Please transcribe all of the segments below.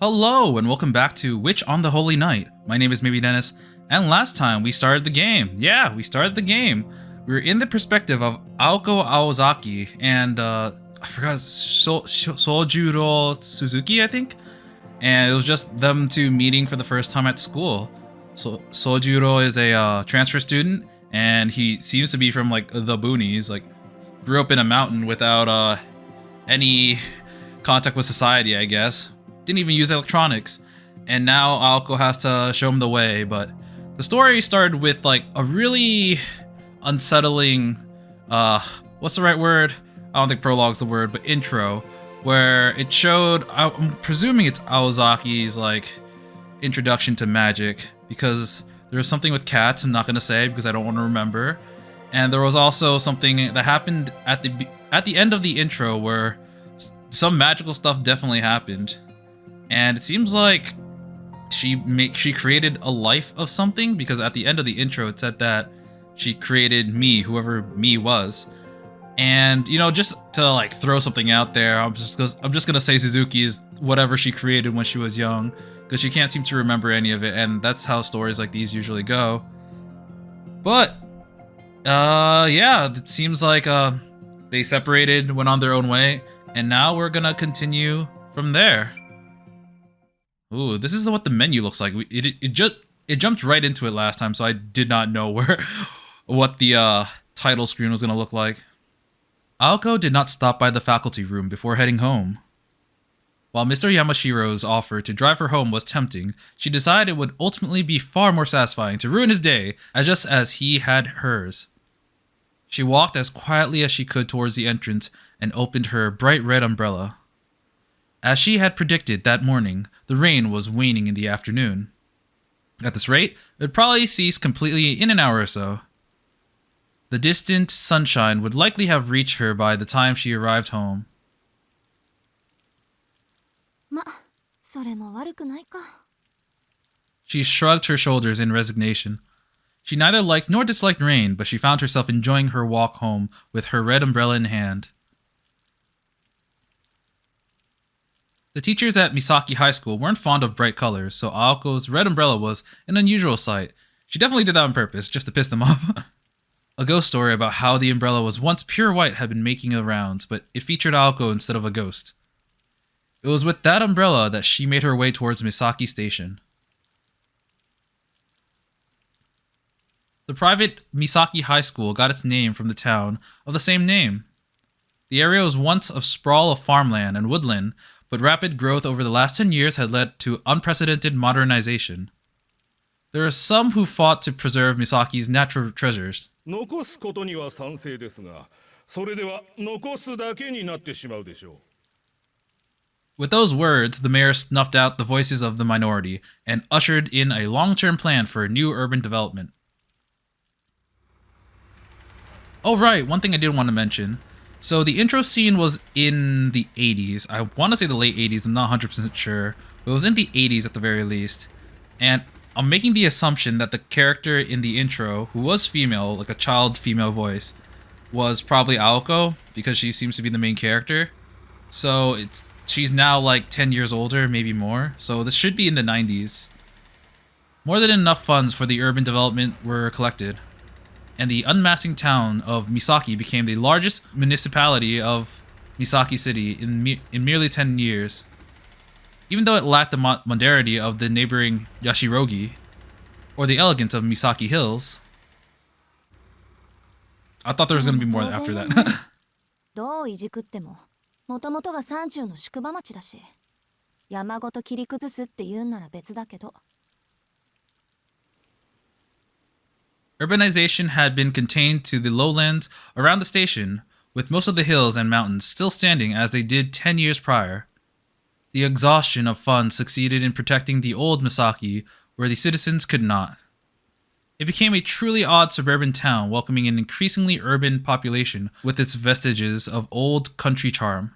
Hello and welcome back to Witch on the Holy Night. My name is Maybe Dennis, and last time we started the game. Yeah, we started the game. We were in the perspective of Aoko Aozaki and I forgot Sojuro Suzuki, I think. And it was just them two meeting for the first time at school. So Sojuro is a transfer student, and he seems to be from like the boonies, like grew up in a mountain without any contact with society, I guess. Didn't even use electronics, and now Aoko has to show him the way. But the story started with like a really unsettling what's the right word? I don't think prologue's the word, but intro, where it showed, I'm presuming it's Aozaki's like introduction to magic, because there was something with cats I'm not gonna say because I don't want to remember. And there was also something that happened at the end of the intro where some magical stuff definitely happened. And it seems like she created a life of something, because at the end of the intro it said that she created me, whoever me was. And you know, just to like throw something out there, I'm just gonna say Suzuki is whatever she created when she was young, because she can't seem to remember any of it, and that's how stories like these usually go. But yeah, it seems like they separated, went on their own way, and now we're gonna continue from there. Ooh, this is what the menu looks like. It jumped right into it last time, so I did not know what the title screen was gonna look like. Aoko did not stop by the faculty room before heading home. While Mr. Yamashiro's offer to drive her home was tempting, she decided it would ultimately be far more satisfying to ruin his day, just as he had hers. She walked as quietly as she could towards the entrance and opened her bright red umbrella. As she had predicted that morning, the rain was waning in the afternoon. At this rate, it would probably cease completely in an hour or so. The distant sunshine would likely have reached her by the time she arrived home. She shrugged her shoulders in resignation. She neither liked nor disliked rain, but she found herself enjoying her walk home with her red umbrella in hand. The teachers at Misaki High School weren't fond of bright colors, so Aoko's red umbrella was an unusual sight. She definitely did that on purpose, just to piss them off. A ghost story about how the umbrella was once pure white had been making the rounds, but it featured Aoko instead of a ghost. It was with that umbrella that she made her way towards Misaki Station. The private Misaki High School got its name from the town of the same name. The area was once a sprawl of farmland and woodland, but rapid growth over the last 10 years had led to unprecedented modernization. There are some who fought to preserve Misaki's natural treasures. With those words, the mayor snuffed out the voices of the minority and ushered in a long-term plan for a new urban development. Oh right, one thing I did want to mention. So the intro scene was in the 80s. I want to say the late 80s, I'm not 100% sure. But it was in the 80s at the very least. And I'm making the assumption that the character in the intro, who was female, like a child female voice, was probably Aoko, because she seems to be the main character. So she's now like 10 years older, maybe more. So this should be in the 90s. More than enough funds for the urban development were collected, and the unmasking town of Misaki became the largest municipality of Misaki City in merely 10 years. Even though it lacked the modernity of the neighboring Yashirogi, or the elegance of Misaki Hills. I thought there was going to be more after that. Urbanization had been contained to the lowlands around the station, with most of the hills and mountains still standing as they did 10 years prior. The exhaustion of funds succeeded in protecting the old Misaki, where the citizens could not. It became a truly odd suburban town, welcoming an increasingly urban population with its vestiges of old country charm.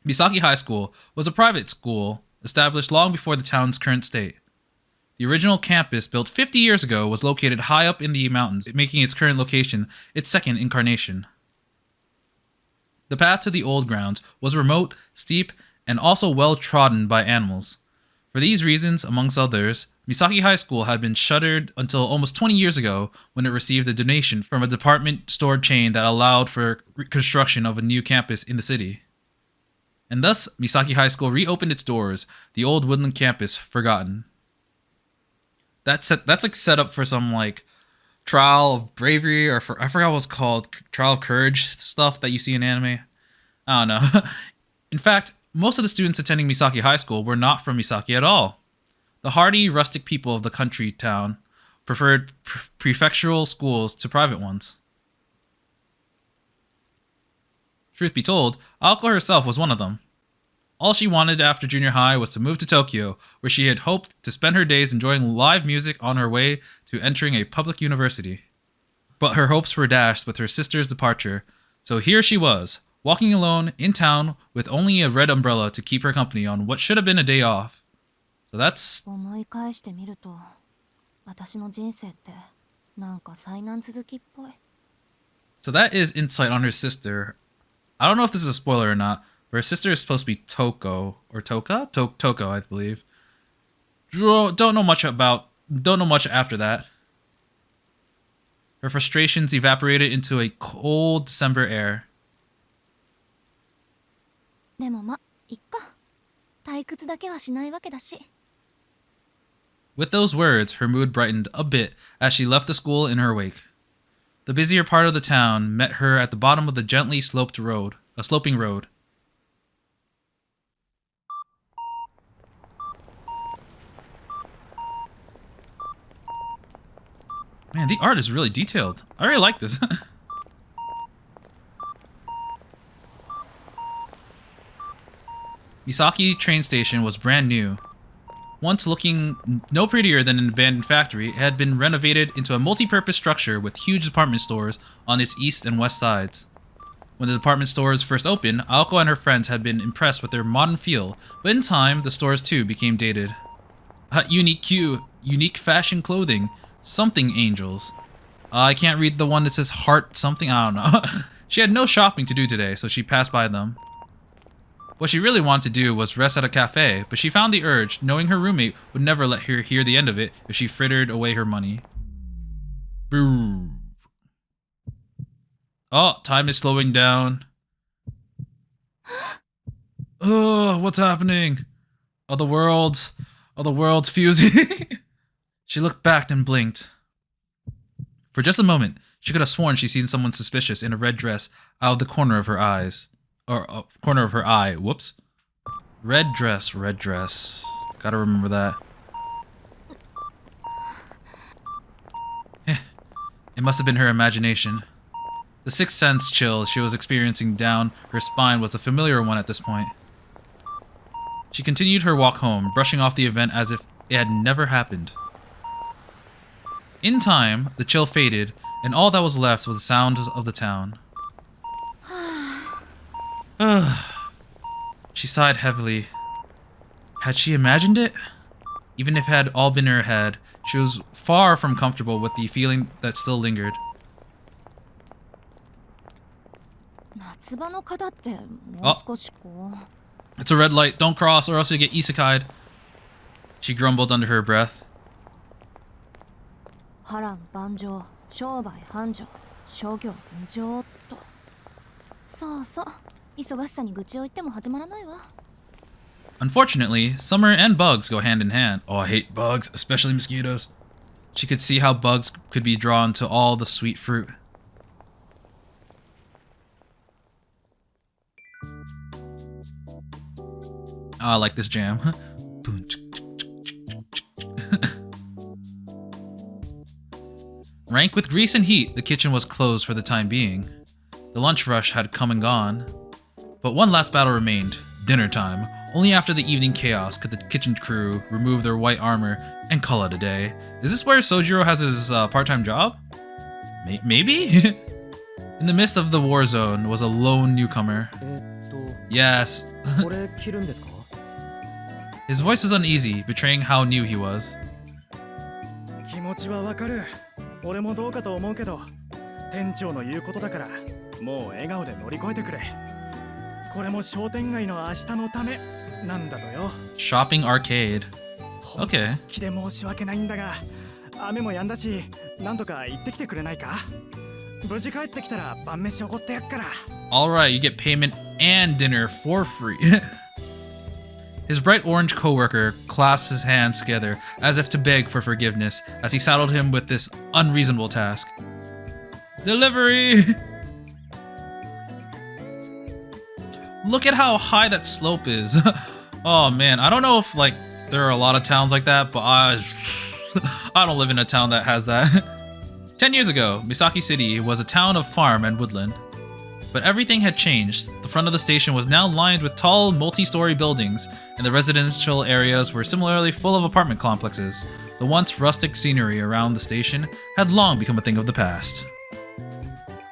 Misaki High School was a private school established long before the town's current state. The original campus, built 50 years ago, was located high up in the mountains, making its current location its second incarnation. The path to the old grounds was remote, steep, and also well trodden by animals. For these reasons, amongst others, Misaki High School had been shuttered until almost 20 years ago when it received a donation from a department store chain that allowed for construction of a new campus in the city. And thus, Misaki High School reopened its doors, the old woodland campus forgotten. That's like set up for some like trial of bravery, or I forgot what it's called, trial of courage stuff that you see in anime. I don't know. In fact, most of the students attending Misaki High School were not from Misaki at all. The hardy, rustic people of the country town preferred prefectural schools to private ones. Truth be told, Aoko herself was one of them. All she wanted after junior high was to move to Tokyo, where she had hoped to spend her days enjoying live music on her way to entering a public university. But her hopes were dashed with her sister's departure, so here she was, walking alone in town with only a red umbrella to keep her company on what should have been a day off. So that's... So that is insight on her sister. I don't know if this is a spoiler or not, but her sister is supposed to be Toko, or Toka? Toko, I believe. Don't know much after that. Her frustrations evaporated into a cold December air. With those words, her mood brightened a bit as she left the school in her wake. The busier part of the town met her at the bottom of the gently sloping road. Man, the art is really detailed. I really like this. Misaki train station was brand new. Once looking no prettier than an abandoned factory, it had been renovated into a multi-purpose structure with huge department stores on its east and west sides. When the department stores first opened, Aoko and her friends had been impressed with their modern feel, but in time, the stores too became dated. Unique fashion clothing, something angels. I can't read the one that says heart something, I don't know. She had no shopping to do today, so she passed by them. What she really wanted to do was rest at a cafe, but she found the urge, knowing her roommate would never let her hear the end of it if she frittered away her money. Boo. Oh, time is slowing down. Oh, what's happening? Are the worlds fusing? She looked back and blinked. For just a moment, she could have sworn she'd seen someone suspicious in a red dress out of the corner of her eyes. Corner of her eye. Whoops. Red dress. Gotta remember that. It must have been her imagination. The sixth sense chill she was experiencing down her spine was a familiar one at this point. She continued her walk home, brushing off the event as if it had never happened. In time, the chill faded, and all that was left was the sounds of the town. She sighed heavily. Had she imagined it? Even if it had all been in her head, she was far from comfortable with the feeling that still lingered. Oh. It's a red light. Don't cross or else you get isekai'd. She grumbled under her breath. Unfortunately, summer and bugs go hand in hand. Oh, I hate bugs, especially mosquitoes. She could see how bugs could be drawn to all the sweet fruit. Oh, I like this jam. Rank with grease and heat, the kitchen was closed for the time being. The lunch rush had come and gone. But one last battle remained, dinner time. Only after the evening chaos could the kitchen crew remove their white armor and call it a day. Is this where Sojiro has his part-time job? Maybe? In the midst of the war zone was a lone newcomer. Yes. His voice was uneasy, betraying how new he was. なんだとよ。 Shopping arcade. Okay. 気で申し訳ないんだが、雨も止んだし、なんとか行ってきてくれないか。無事帰ってきたら晩飯おごってやっから。 Alright, you get payment and dinner for free. His bright orange coworker clasped his hands together as if to beg for forgiveness as he saddled him with this unreasonable task. Delivery! Look at how high that slope is. Oh man, I don't know if like there are a lot of towns like that, but I don't live in a town that has that. 10 years ago, Misaki City was a town of farm and woodland. But everything had changed. The front of the station was now lined with tall, multi-story buildings, and the residential areas were similarly full of apartment complexes. The once rustic scenery around the station had long become a thing of the past.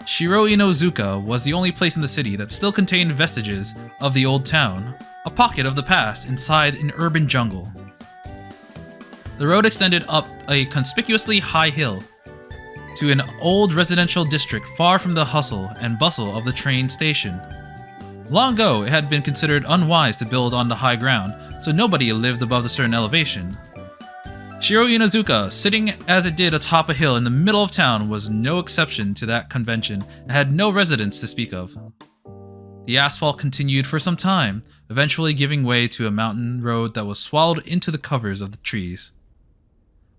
Shiro-Inozuka was the only place in the city that still contained vestiges of the old town, a pocket of the past inside an urban jungle. The road extended up a conspicuously high hill to an old residential district far from the hustle and bustle of the train station. Long ago, it had been considered unwise to build on the high ground, so nobody lived above a certain elevation. Shiro-Inozuka, sitting as it did atop a hill in the middle of town, was no exception to that convention and had no residence to speak of. The asphalt continued for some time, eventually giving way to a mountain road that was swallowed into the covers of the trees.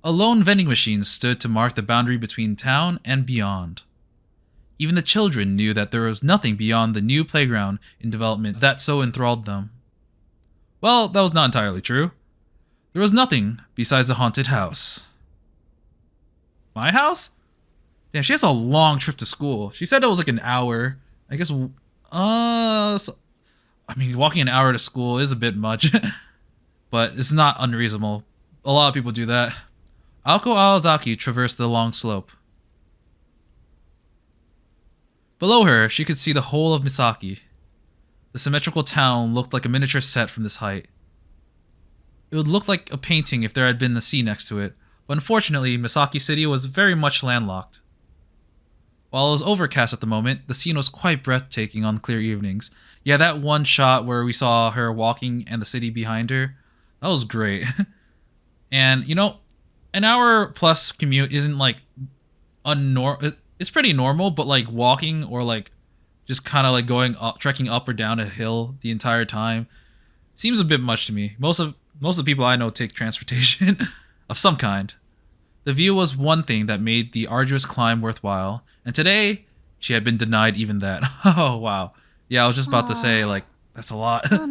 A lone vending machine stood to mark the boundary between town and beyond. Even the children knew that there was nothing beyond the new playground in development that so enthralled them. Well, that was not entirely true. There was nothing besides the haunted house. My house? Damn, she has a long trip to school. She said it was like an hour. I guess, I mean, walking an hour to school is a bit much, but it's not unreasonable. A lot of people do that. Aoko Aozaki traversed the long slope. Below her, she could see the whole of Misaki. The symmetrical town looked like a miniature set from this height. It would look like a painting if there had been the sea next to it, but unfortunately, Misaki City was very much landlocked. While it was overcast at the moment, the scene was quite breathtaking on clear evenings. Yeah, that one shot where we saw her walking and the city behind her, that was great. And, you know, an hour plus commute isn't like it's pretty normal, but like walking or like just kind of like going up, trekking up or down a hill the entire time seems a bit much to me. Most of the people I know take transportation of some kind. The view was one thing that made the arduous climb worthwhile, and today she had been denied even that. Oh wow. Yeah, I was just about to say like that's a lot. Oh,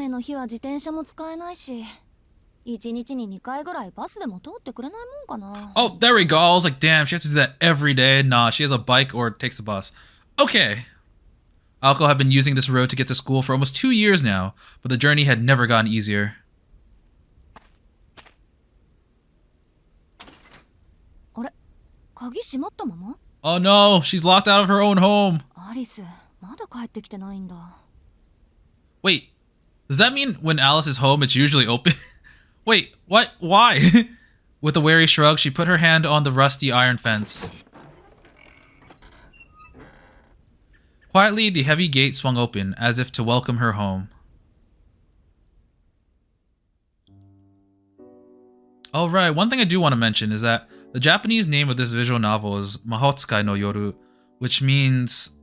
there we go. I was like, damn, she has to do that every day. Nah, she has a bike or takes a bus. Okay. Aoko had been using this road to get to school for almost 2 years now, but the journey had never gotten easier. Oh no, she's locked out of her own home. Wait, does that mean when Alice is home, it's usually open? Wait, what? Why? With a wary shrug, she put her hand on the rusty iron fence. Quietly, the heavy gate swung open, as if to welcome her home. Alright, one thing I do want to mention is that the Japanese name of this visual novel is Mahōtsukai no Yoru, which means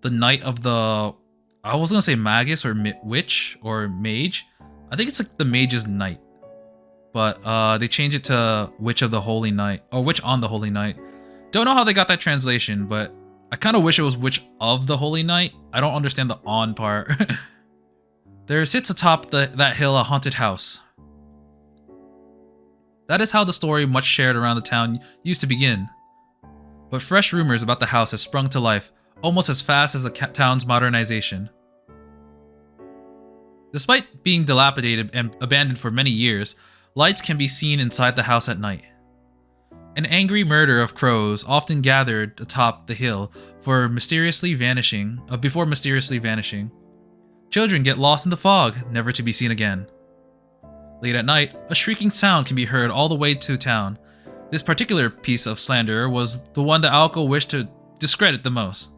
the night of the... I was gonna say magus or witch or mage. I think it's like the mage's night. But they changed it to Witch of the Holy Night, or Witch on the Holy Night. Don't know how they got that translation, but I kind of wish it was Witch of the Holy Night. I don't understand the on part. There sits atop that hill a haunted house. That is how the story much shared around the town used to begin. But fresh rumors about the house has sprung to life almost as fast as the town's modernization. Despite being dilapidated and abandoned for many years, lights can be seen inside the house at night. An angry murder of crows often gathered atop the hill before mysteriously vanishing. Children get lost in the fog, never to be seen again. Late at night, a shrieking sound can be heard all the way to town. This particular piece of slander was the one that Aoko wished to discredit the most.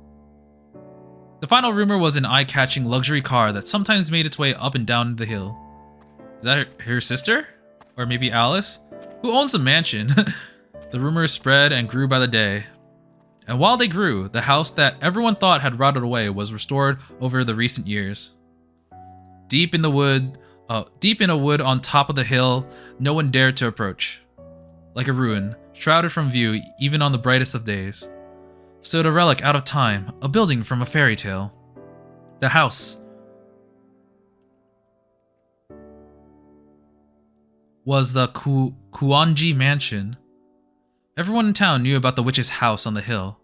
The final rumor was an eye-catching luxury car that sometimes made its way up and down the hill. that her sister? Or maybe Alice? Who owns the mansion? The rumors spread and grew by the day. And while they grew, the house that everyone thought had rotted away was restored over the recent years. Deep in a wood on top of the hill, no one dared to approach. Like a ruin, shrouded from view even on the brightest of days, stood a relic out of time, a building from a fairy tale. The house was the Kuonji Mansion. Everyone in town knew about the witch's house on the hill.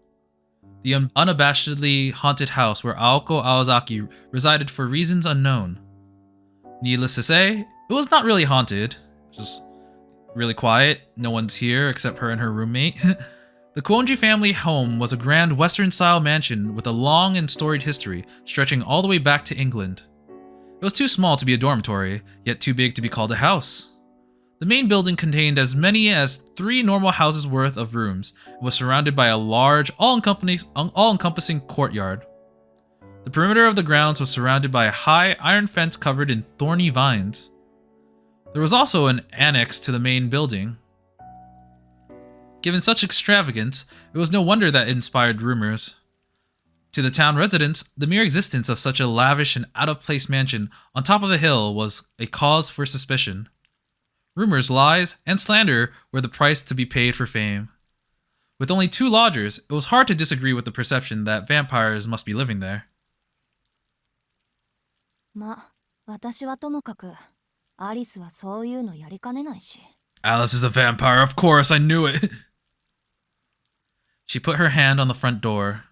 The unabashedly haunted house where Aoko Aozaki resided for reasons unknown. Needless to say, it was not really haunted. Just really quiet, no one's here except her and her roommate. The Kuonji family home was a grand Western-style mansion with a long and storied history stretching all the way back to England. It was too small to be a dormitory, yet too big to be called a house. The main building contained as many as 3 normal houses worth of rooms and was surrounded by a large, all-encompassing courtyard. The perimeter of the grounds was surrounded by a high iron fence covered in thorny vines. There was also an annex to the main building. Given such extravagance, it was no wonder that it inspired rumors. To the town residents, the mere existence of such a lavish and out-of-place mansion on top of a hill was a cause for suspicion. Rumors, lies, and slander were the price to be paid for fame. With only 2 lodgers, it was hard to disagree with the perception that vampires must be living there. 私はともかく、アリスはそういうのやりかねないし。 Alice is a vampire, of course, I knew it. She put her hand on the front door.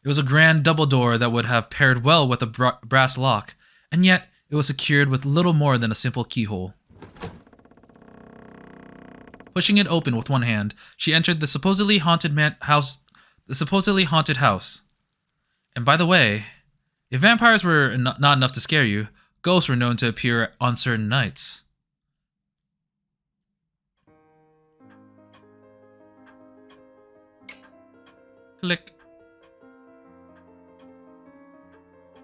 It was a grand double door that would have paired well with a brass lock, and yet it was secured with little more than a simple keyhole. Pushing it open with one hand, she entered the supposedly haunted house. And by the way, if vampires were not enough to scare you, ghosts were known to appear on certain nights. Click.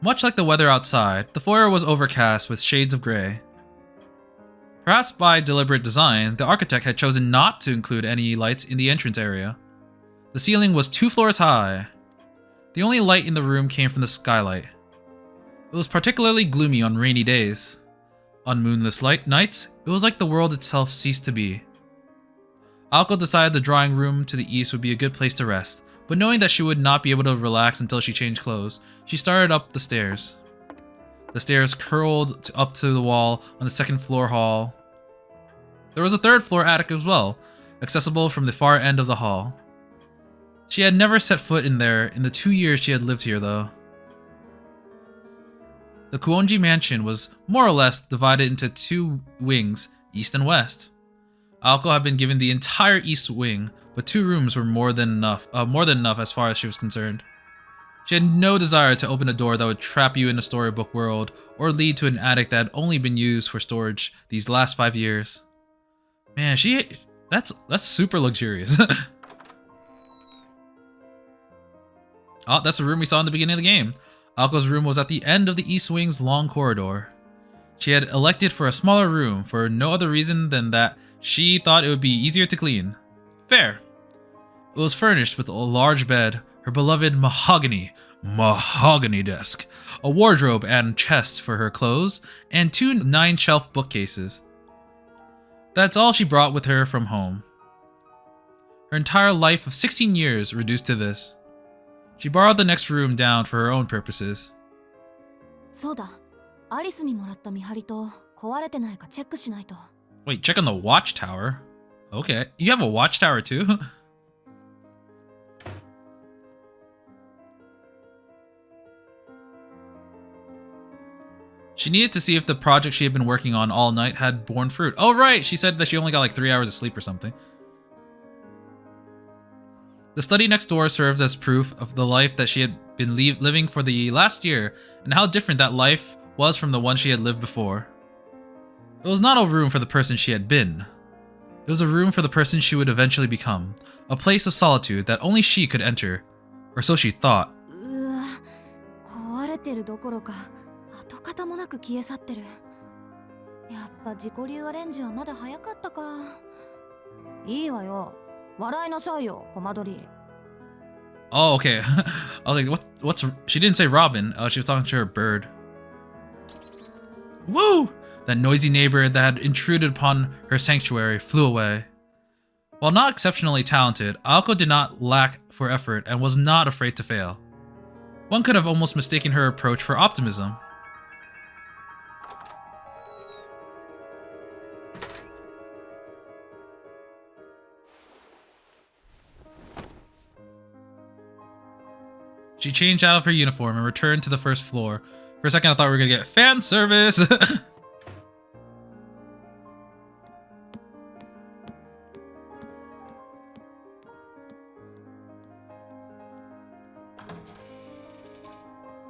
Much like the weather outside, the foyer was overcast with shades of gray. Perhaps by deliberate design, the architect had chosen not to include any lights in the entrance area. The ceiling was 2 floors high. The only light in the room came from the skylight. It was particularly gloomy on rainy days. On moonless nights, it was like the world itself ceased to be. Aoko decided the drawing room to the east would be a good place to rest, but knowing that she would not be able to relax until she changed clothes, she started up the stairs. The stairs curled up to the wall on the 2nd floor hall. There was a 3rd floor attic as well, accessible from the far end of the hall. She had never set foot in there in the 2 years she had lived here though. The Kuonji mansion was more or less divided into 2 wings, east and west. Aoko had been given the entire east wing, but 2 rooms were more than enough as far as she was concerned. She had no desire to open a door that would trap you in a storybook world or lead to an attic that had only been used for storage these last 5 years. Man, that's super luxurious. Oh, that's the room we saw in the beginning of the game. Aoko's room was at the end of the east wing's long corridor. She had elected for a smaller room for no other reason than that she thought it would be easier to clean. Fair. It was furnished with a large bed, her beloved mahogany desk, a wardrobe and chest for her clothes, and 2 9-shelf bookcases. That's all she brought with her from home. Her entire life of 16 years reduced to this. She borrowed the next room down for her own purposes. そうだ。アリスにもらった見張りと壊れてないかチェックしないと。 Wait, check on the watchtower? Okay, you have a watchtower too? She needed to see if the project she had been working on all night had borne fruit. Oh right, she said that she only got like 3 hours of sleep or something. The study next door served as proof of the life that she had been living for the last year and how different that life was from the one she had lived before. It was not a room for the person she had been. It was a room for the person she would eventually become, a place of solitude that only she could enter, or so she thought. うわ、壊れてるどころか跡形もなく消え去ってる。やっぱ自己流アレンジはまだ早かったか。いいわよ。笑いなさいよ、コマ撮り。Oh, okay. I was like, what's... She didn't say Robin. She was talking to her bird. Woo! That noisy neighbor that had intruded upon her sanctuary flew away. While not exceptionally talented, Aoko did not lack for effort and was not afraid to fail. One could have almost mistaken her approach for optimism. She changed out of her uniform and returned to the first floor. For a second, I thought we were gonna get fan service.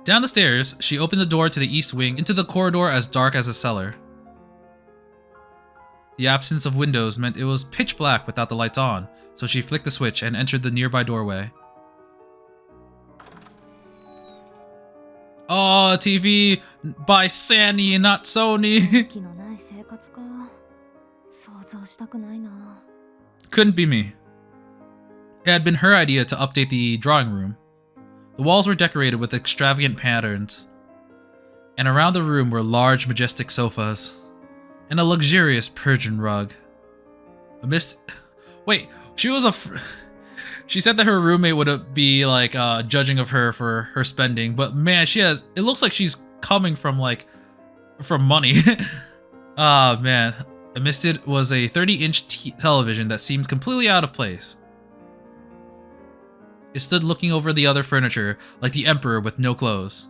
Down the stairs, she opened the door to the east wing into the corridor as dark as a cellar. The absence of windows meant it was pitch black without the lights on, so she flicked the switch and entered the nearby doorway. Oh, TV by Sony, not Sony. Couldn't be me. It had been her idea to update the drawing room. The walls were decorated with extravagant patterns, and around the room were large, majestic sofas and a luxurious Persian rug. Wait, she said that her roommate would be like judging of her for her spending, but man, it looks like she's coming from money. Ah, man. Amidst it was a 30-inch television that seemed completely out of place. It stood looking over the other furniture like the emperor with no clothes.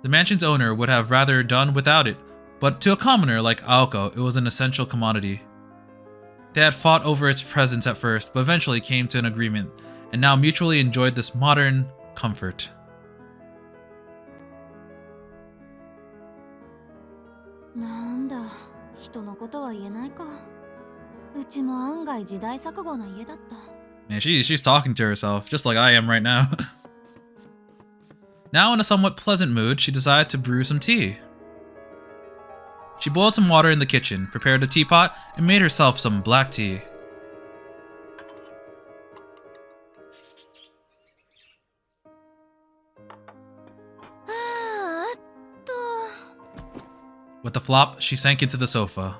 The mansion's owner would have rather done without it, but to a commoner like Aoko, it was an essential commodity. They had fought over its presence at first, but eventually came to an agreement, and now mutually enjoyed this modern comfort. Man, she's talking to herself, just like I am right now. Now in a somewhat pleasant mood, she decided to brew some tea. She boiled some water in the kitchen, prepared a teapot, and made herself some black tea. With a flop, she sank into the sofa.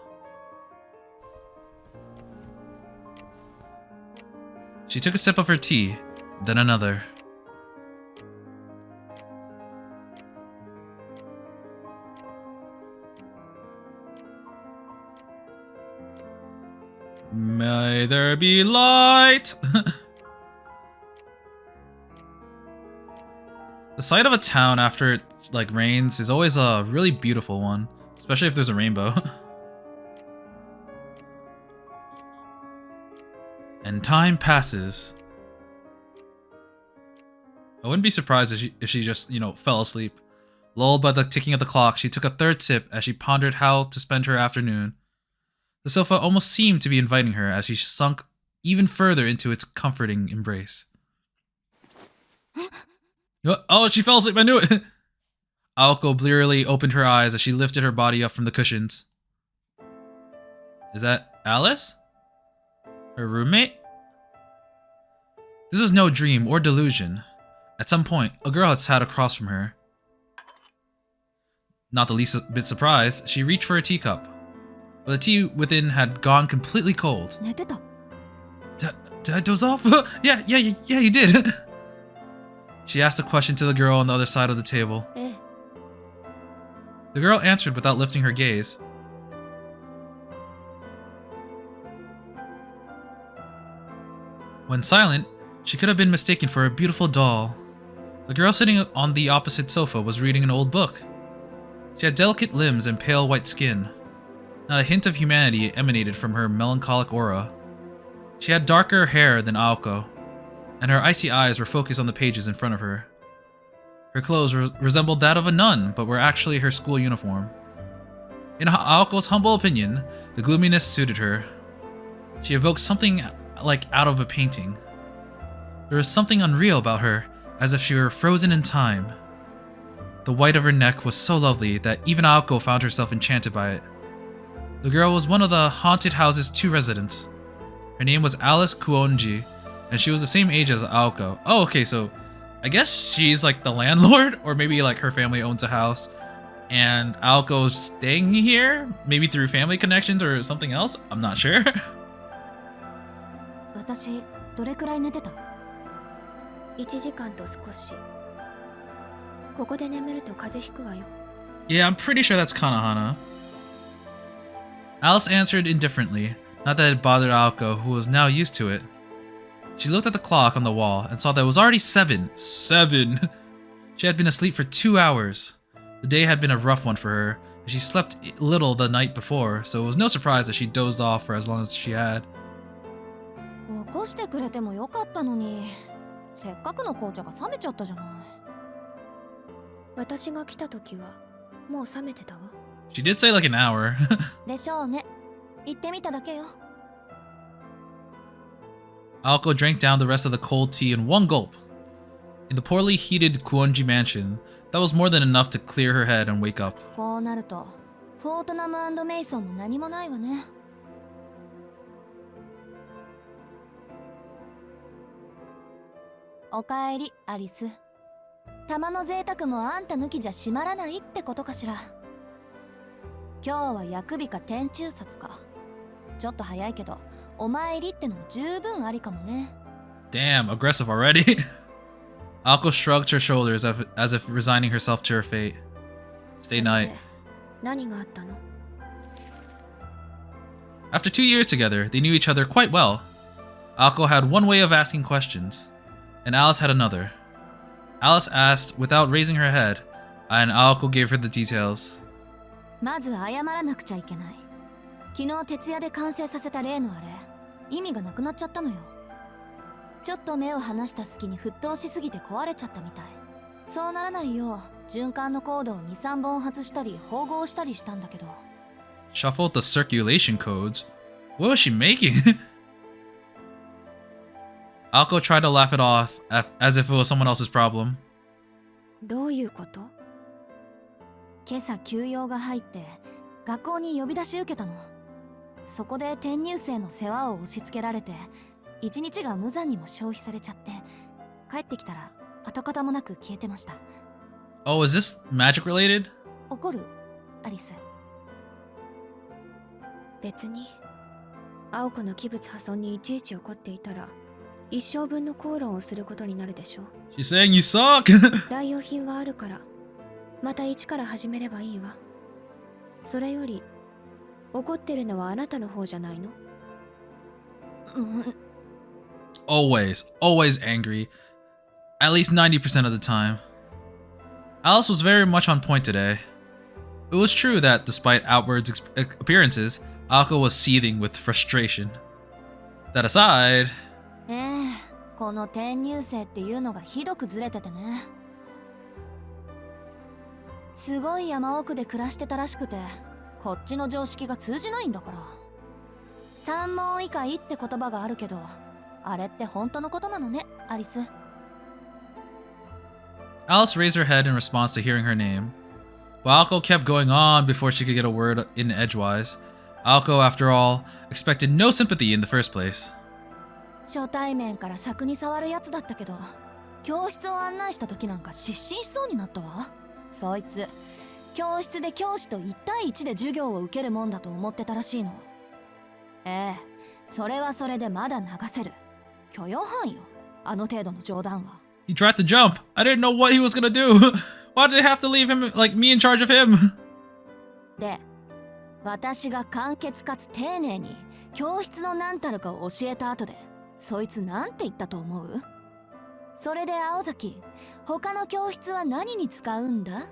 She took a sip of her tea, then another. May there be light! The sight of a town after it rains is always a really beautiful one, especially if there's a rainbow. And time passes. I wouldn't be surprised if she just, fell asleep. Lulled by the ticking of the clock, she took a third sip as she pondered how to spend her afternoon. The sofa almost seemed to be inviting her as she sunk even further into its comforting embrace. Oh, she fell asleep, I knew it! Aoko blearily opened her eyes as she lifted her body up from the cushions. Is that Alice? Her roommate? This was no dream or delusion. At some point, a girl had sat across from her. Not the least bit surprised, she reached for a teacup, but the tea within had gone completely cold. Did I doze off? Yeah, you did. She asked a question to the girl on the other side of the table. The girl answered without lifting her gaze. When silent, she could have been mistaken for a beautiful doll. The girl sitting on the opposite sofa was reading an old book. She had delicate limbs and pale white skin. Not a hint of humanity emanated from her melancholic aura. She had darker hair than Aoko, and her icy eyes were focused on the pages in front of her. Her clothes resembled that of a nun, but were actually her school uniform. In Aoko's humble opinion, the gloominess suited her. She evoked something like out of a painting. There was something unreal about her, as if she were frozen in time. The white of her neck was so lovely that even Aoko found herself enchanted by it. The girl was one of the haunted house's 2 residents. Her name was Alice Kuonji, and she was the same age as Aoko. Oh, okay, so I guess she's like the landlord, or maybe like her family owns a house, and Aoko's staying here, maybe through family connections or something else. I'm not sure. 私どれくらい寝てた1時間と少し。ここで眠ると風邪ひくわよ。Yeah, I'm pretty sure that's Kanahana. Alice answered indifferently, not that it bothered Aoko, who was now used to it. She looked at the clock on the wall and saw that it was already 7. 7! She had been asleep for 2 hours. The day had been a rough one for her, and she slept little the night before, so it was no surprise that she dozed off for as long as she had. 起こしてくれてもよかったのに、せっかくの紅茶が冷めちゃったじゃない。私が来た時はもう冷めてたわ。She did say like an hour. でしょうね。言ってみただけよ。Aoko drank down the rest of the cold tea in one gulp. In the poorly heated Kuonji mansion, that was more than enough to clear her head and wake up. こうなると、フォートナム&メイソンも何もないわね。おかえり、アリス。玉の贅沢もあんた抜きじゃ閉まらないってことかしら。今日は薬日か天中殺か。ちょっと早いけど、お参りってのも十分ありかもね。Damn, aggressive already. Aoko shrugged her shoulders as if resigning herself to her fate. Stay night. 何があったの？ After 2 years together, they knew each other quite well. Aoko had one way of asking questions, and Alice had another. Alice asked without raising her head, and Aoko gave her the details. まず謝らなくちゃいけない。昨日徹夜で完成させた例のあれ、意味がなくなっちゃったのよ。ちょっと目を離した隙に沸騰しすぎて壊れちゃったみたい。そうならないよう循環のコードを 2,3 本外したり縫合したりしたんだけど。Shuffled the circulation codes? What was she making? Aoko tried to laugh it off as if it was someone else's problem. どういうこと？今朝休養が入って学校に呼び出し受けたの。そこで転入生の世話を押し付けられて一日が無残にも消費されちゃって、帰ってきたら跡形もなく消えてました。Oh, is this magic related? 怒る？アリス。別に青子の器物破損にいちいち怒っていたら一生分の口論をすることになるでしょ。 She's saying you suck! 代用品はあるからまた一から始めればいいわ。それより怒ってるのはあなたの方じゃないの？Always angry. At least 90% of the time. Alice was very much on point today. It was true that despite outward appearances, Aoko was seething with frustration. That aside... この転入生っていうのがひどくずれててね。すごい山奥で暮らしてたらしくて、こっちの常識が通じないんだから。三問以下って言葉があるけど、あれって本当のことなのね、アリス。Alice raised her head in response to hearing her name. While Aoko kept going on before she could get a word in edgewise, Aoko, after all, expected no sympathy in the first place. 初対面から尺に触るやつだったけど、教室を案内した時なんか失神しそうになったわ。そいつ、教室で教師と1対1で授業を受けるもんだと思ってたらしいの。それはそれでまだ流せる。許容範囲よ、あの程度の冗談は。He tried to jump. I didn't know what he was gonna do. Why did they have to leave him, like, me in charge of him? で、私が簡潔かつ丁寧に教室の何たるかを教えた後で、そいつなんて言ったと思う？それで青崎、他の教室は何に使うんだ？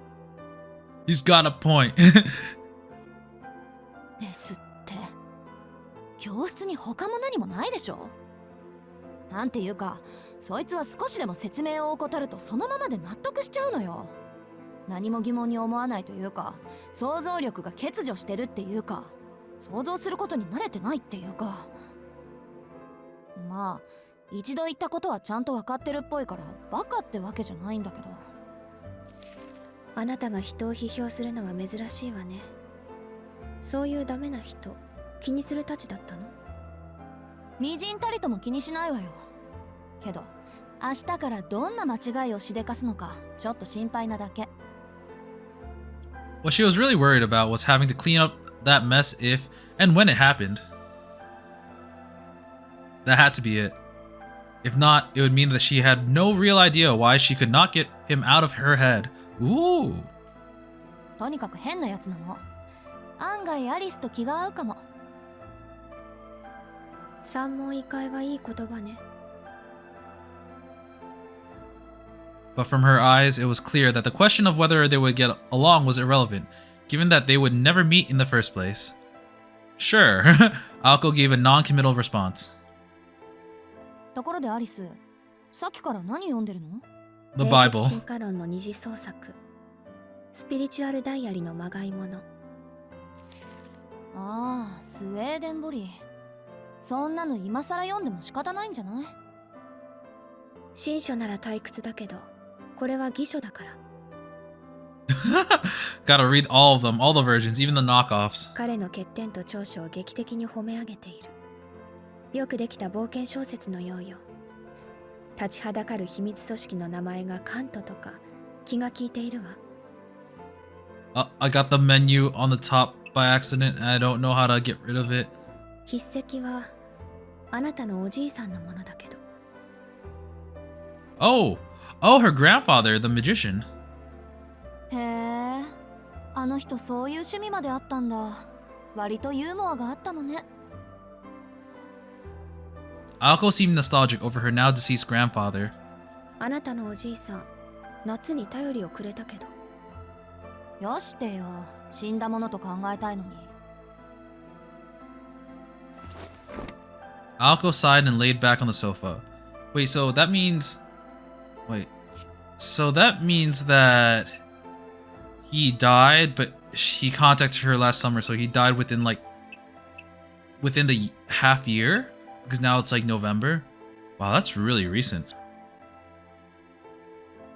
He's got a point. ですって。教室に他も何もないでしょ？なんていうか、そいつは少しでも説明を怠るとそのままで納得しちゃうのよ。何も疑問に思わないというか、想像力が欠如してるっていうか、想像することに慣れてないっていうか。まあ、一度言ったことはちゃんと分かってるっぽいからバカってわけじゃないんだけど。あなたが人を批評するのは珍しいわね。そういうダメな人気にするたちだったの？みじんたりとも気にしないわよ。けど明日からどんな間違いをしでかすのかちょっと心配なだけ。 What she was really worried about was having to clean up that mess if and when it happened. That had to be it. If not, it would mean that she had no real idea why she could not get him out of her head. Ooh. とにかく変なやつなの。案外アリスと気が合うかも。三問異界はいい言葉ね。But from her eyes, it was clear that the question of whether they would get along was irrelevant, given that they would never meet in the first place. Sure, Aoko gave a non-committal response. ところでアリス、さっきから何読んでるの？ The Bible. 進化論の二次創作。スピリチュアルダイアリのまがいもの。ああ、スウェーデンボリー。そんなの今更読んでも仕方ないんじゃない？新書なら退屈だけど、これは偽書だから。Gotta read all of them, all the versions, even the knockoffs. 彼の欠点と長所を劇的に褒め上げている。よくできた冒険小説のようよ。立ちはだかる秘密組織の名前がカントとか気が利いているわ。I got the menu on the top by accident and I don't know how to get rid of it. 筆跡はあなたのおじいさんのものだけど。Oh, her grandfather, the magician. へえ、あの人そういう趣味まであったんだ。割とユーモアがあったのね。Aoko seemed nostalgic over her now deceased grandfather. あなたのおじいさん、夏に頼りをくれたけど。よしてよ、死んだものと考えたいのに。Aoko sighed and laid back on the sofa. So that means that he died, but he contacted her last summer, so he died within the half year? Because now it's like November? Wow, that's really recent.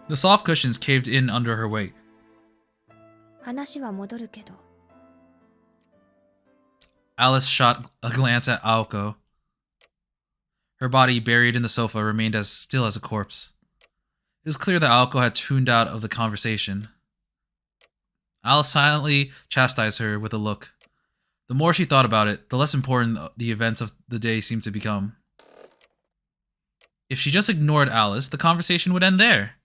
The soft cushions caved in under her weight. 話は戻るけど。Alice shot a glance at Aoko. Her body, buried in the sofa, remained as still as a corpse. It was clear that Aoko had tuned out of the conversation. Alice silently chastised her with a look. The more she thought about it, the less important the events of the day seemed to become. If she just ignored Alice, the conversation would end there.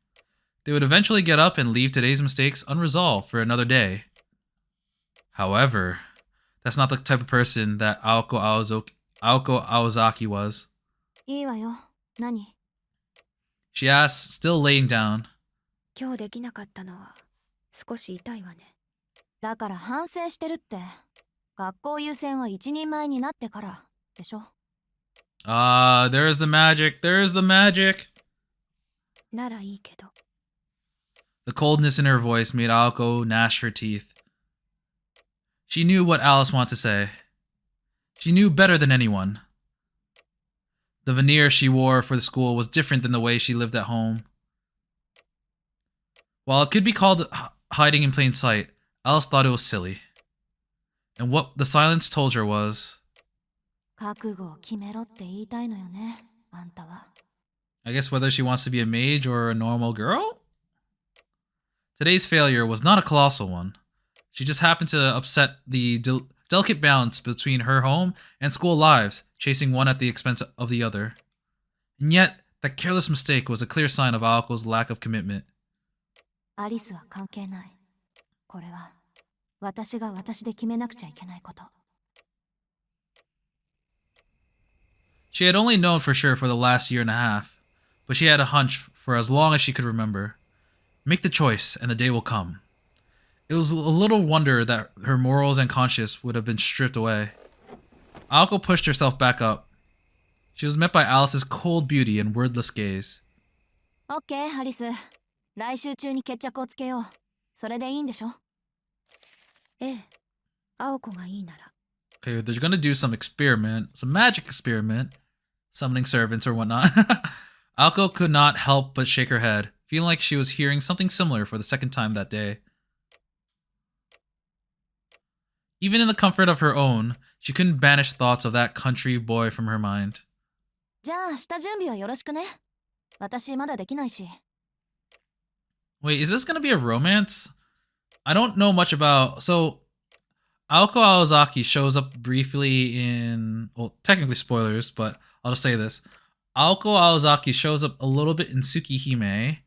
They would eventually get up and leave today's mistakes unresolved for another day. However, that's not the type of person that Aoko Aozaki was. いいわよ。何？ She asked, still laying down. 今日できなかったのは少し痛いわね。だから反省してるって。学校優先は一人前になってからでしょ。There's the magic. There's the magic. ならいいけど。The coldness in her voice made Aoko gnash her teeth. She knew what Alice wanted to say. She knew better than anyone. The veneer she wore for the school was different than the way she lived at home. While it could be called hiding in plain sight, Alice thought it was silly. And what the silence told her was... 覚悟を決めろって言いたいのよね、あんたは。I guess whether she wants to be a mage or a normal girl? Today's failure was not a colossal one. She just happened to upset the delicate balance between her home and school lives, chasing one at the expense of the other. And yet, that careless mistake was a clear sign of Aoko's lack of commitment. アリスは関係ない。これは私が私で決めなくちゃいけないこと。She had only known for sure for the last year and a half, but she had a hunch for as long as she could remember. Make the choice, and the day will come. It was a little wonder that her morals and conscience would have been stripped away. Aoko pushed herself back up. She was met by Alice's cold beauty and wordless gaze. オッケー、アリス。来週中に決着をつけよう。それでいいんでしょ？ええ、青子がいいなら。Okay, they're gonna do some experiment, some magic experiment, summoning servants or whatnot. Aoko could not help but shake her head, feeling like she was hearing something similar for the second time that day. Even in the comfort of her own, she couldn't banish thoughts of that country boy from her mind. じゃあ下準備はよろしくね。私まだできないし。 Wait, is this gonna be a romance? I don't know much about... So, Aoko Aozaki shows up briefly in... Well, technically spoilers, but I'll just say this. Aoko Aozaki shows up a little bit in Tsukihime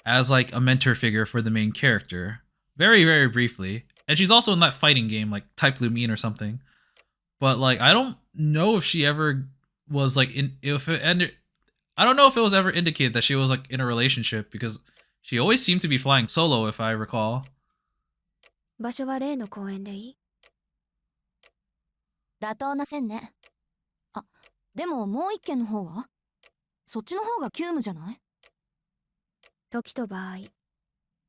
as like a mentor figure for the main character. Very, very briefly. And she's also in that fighting game, like Type Blue Mean or something. But like, I don't know if she ever was like in... If it ended... I don't know if it was ever indicated that she was like in a relationship because she always seemed to be flying solo, if I recall. 場所は例の公園でいい？妥当な線ね。あ、でももう一件の方は？そっちの方が急務じゃない？時と場合、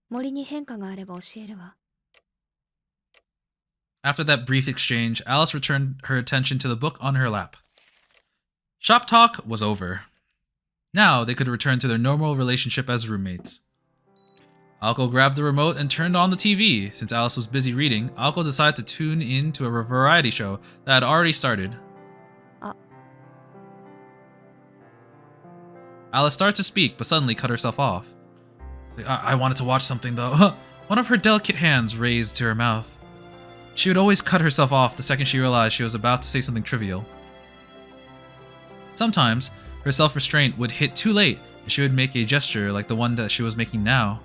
森に変化があれば教えるわ。After that brief exchange, Alice returned her attention to the book on her lap. Shop talk was over. Now they could return to their normal relationship as roommates. Aoko grabbed the remote and turned on the TV. Since Alice was busy reading, Aoko decided to tune in to a variety show that had already started. Alice started to speak, but suddenly cut herself off. I wanted to watch something though. One of her delicate hands raised to her mouth. She would always cut herself off the second she realized she was about to say something trivial. Sometimes, her self-restraint would hit too late, and she would make a gesture like the one that she was making now.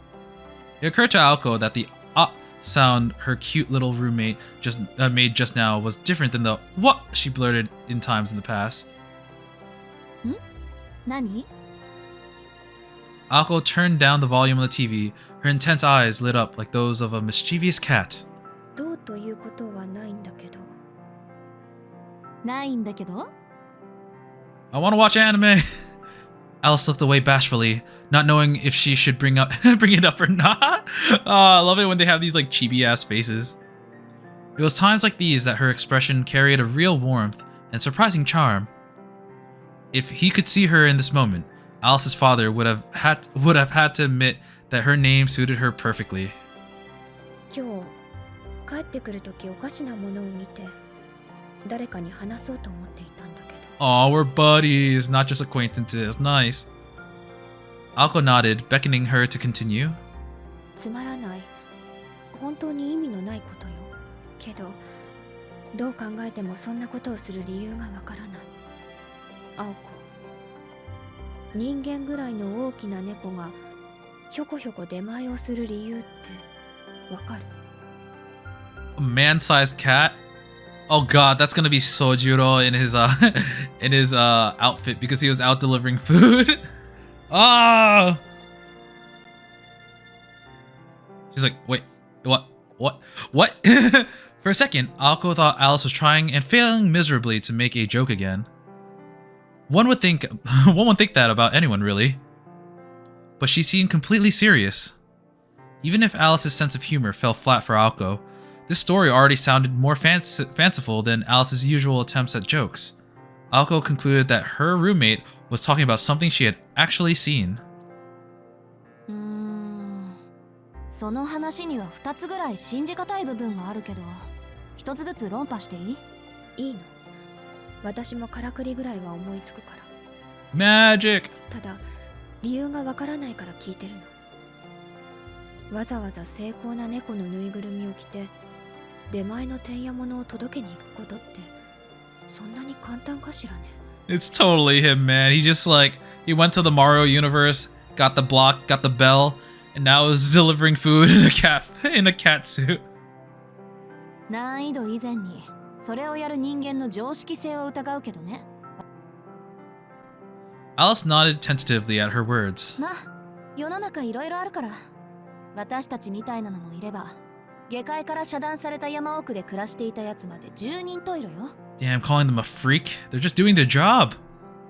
It occurred to Aoko that the "ah" sound her cute little roommate made just now was different than the "what" she blurted in times in the past. 何？ Aoko turned down the volume of the TV. Her intense eyes lit up like those of a mischievous cat. どうということはないんだけど。ないんだけど？ I want to watch anime. Alice looked away bashfully, not knowing if she should bring it up or not. I love it when they have these like chibi ass faces. It was times like these that her expression carried a real warmth and surprising charm. If he could see her in this moment, Alice's father would have had to admit that her name suited her perfectly. 今日帰ってくるときおかしなものを見て誰かに話そうと思っていたんだけど。 Aw, we're buddies, not just acquaintances. Nice. Aoko nodded, beckoning her to continue. つまらない。本当に意味のないことよ。けど、どう考えてもそんなことをする理由がわからない。青子。人間ぐらいの大きな猫がひょこひょこ出前をする理由ってわかる？ A man-sized cat? Oh god, that's gonna be Sojuro in his outfit because he was out delivering food. Ah! She's like, wait, what? For a second, Aoko thought Alice was trying and failing miserably to make a joke again. One would think that about anyone, really. But she seemed completely serious. Even if Alice's sense of humor fell flat for Aoko, this story already sounded more fanciful than Alice's usual attempts at jokes. Aoko concluded that her roommate was talking about something she had actually seen. その話には2つぐらい信じがたい部分があるけど、1つずつ論破していい？いいの。私もからくりぐらいは思いつくから。Magic! ただ、理由がわからないから聞いてるの。わざわざ精巧な猫のぬいぐるみを着て、出前のてんやものを届けに行くことって、そんなに簡単かしらね。It's totally him, man. He just he went to the Mario universe, got the block, got the bell, and now is delivering food in a cat suit. 難易度以前に、それをやる人間の常識性を疑うけどね。Alice nodded tentatively at her words. まあ、世の中いろいろあるから。私たちみたいなのもいれば、下界から遮断された山奥で暮らしていたやつまで10人十色よ。Damn, calling them a freak? They're just doing their job.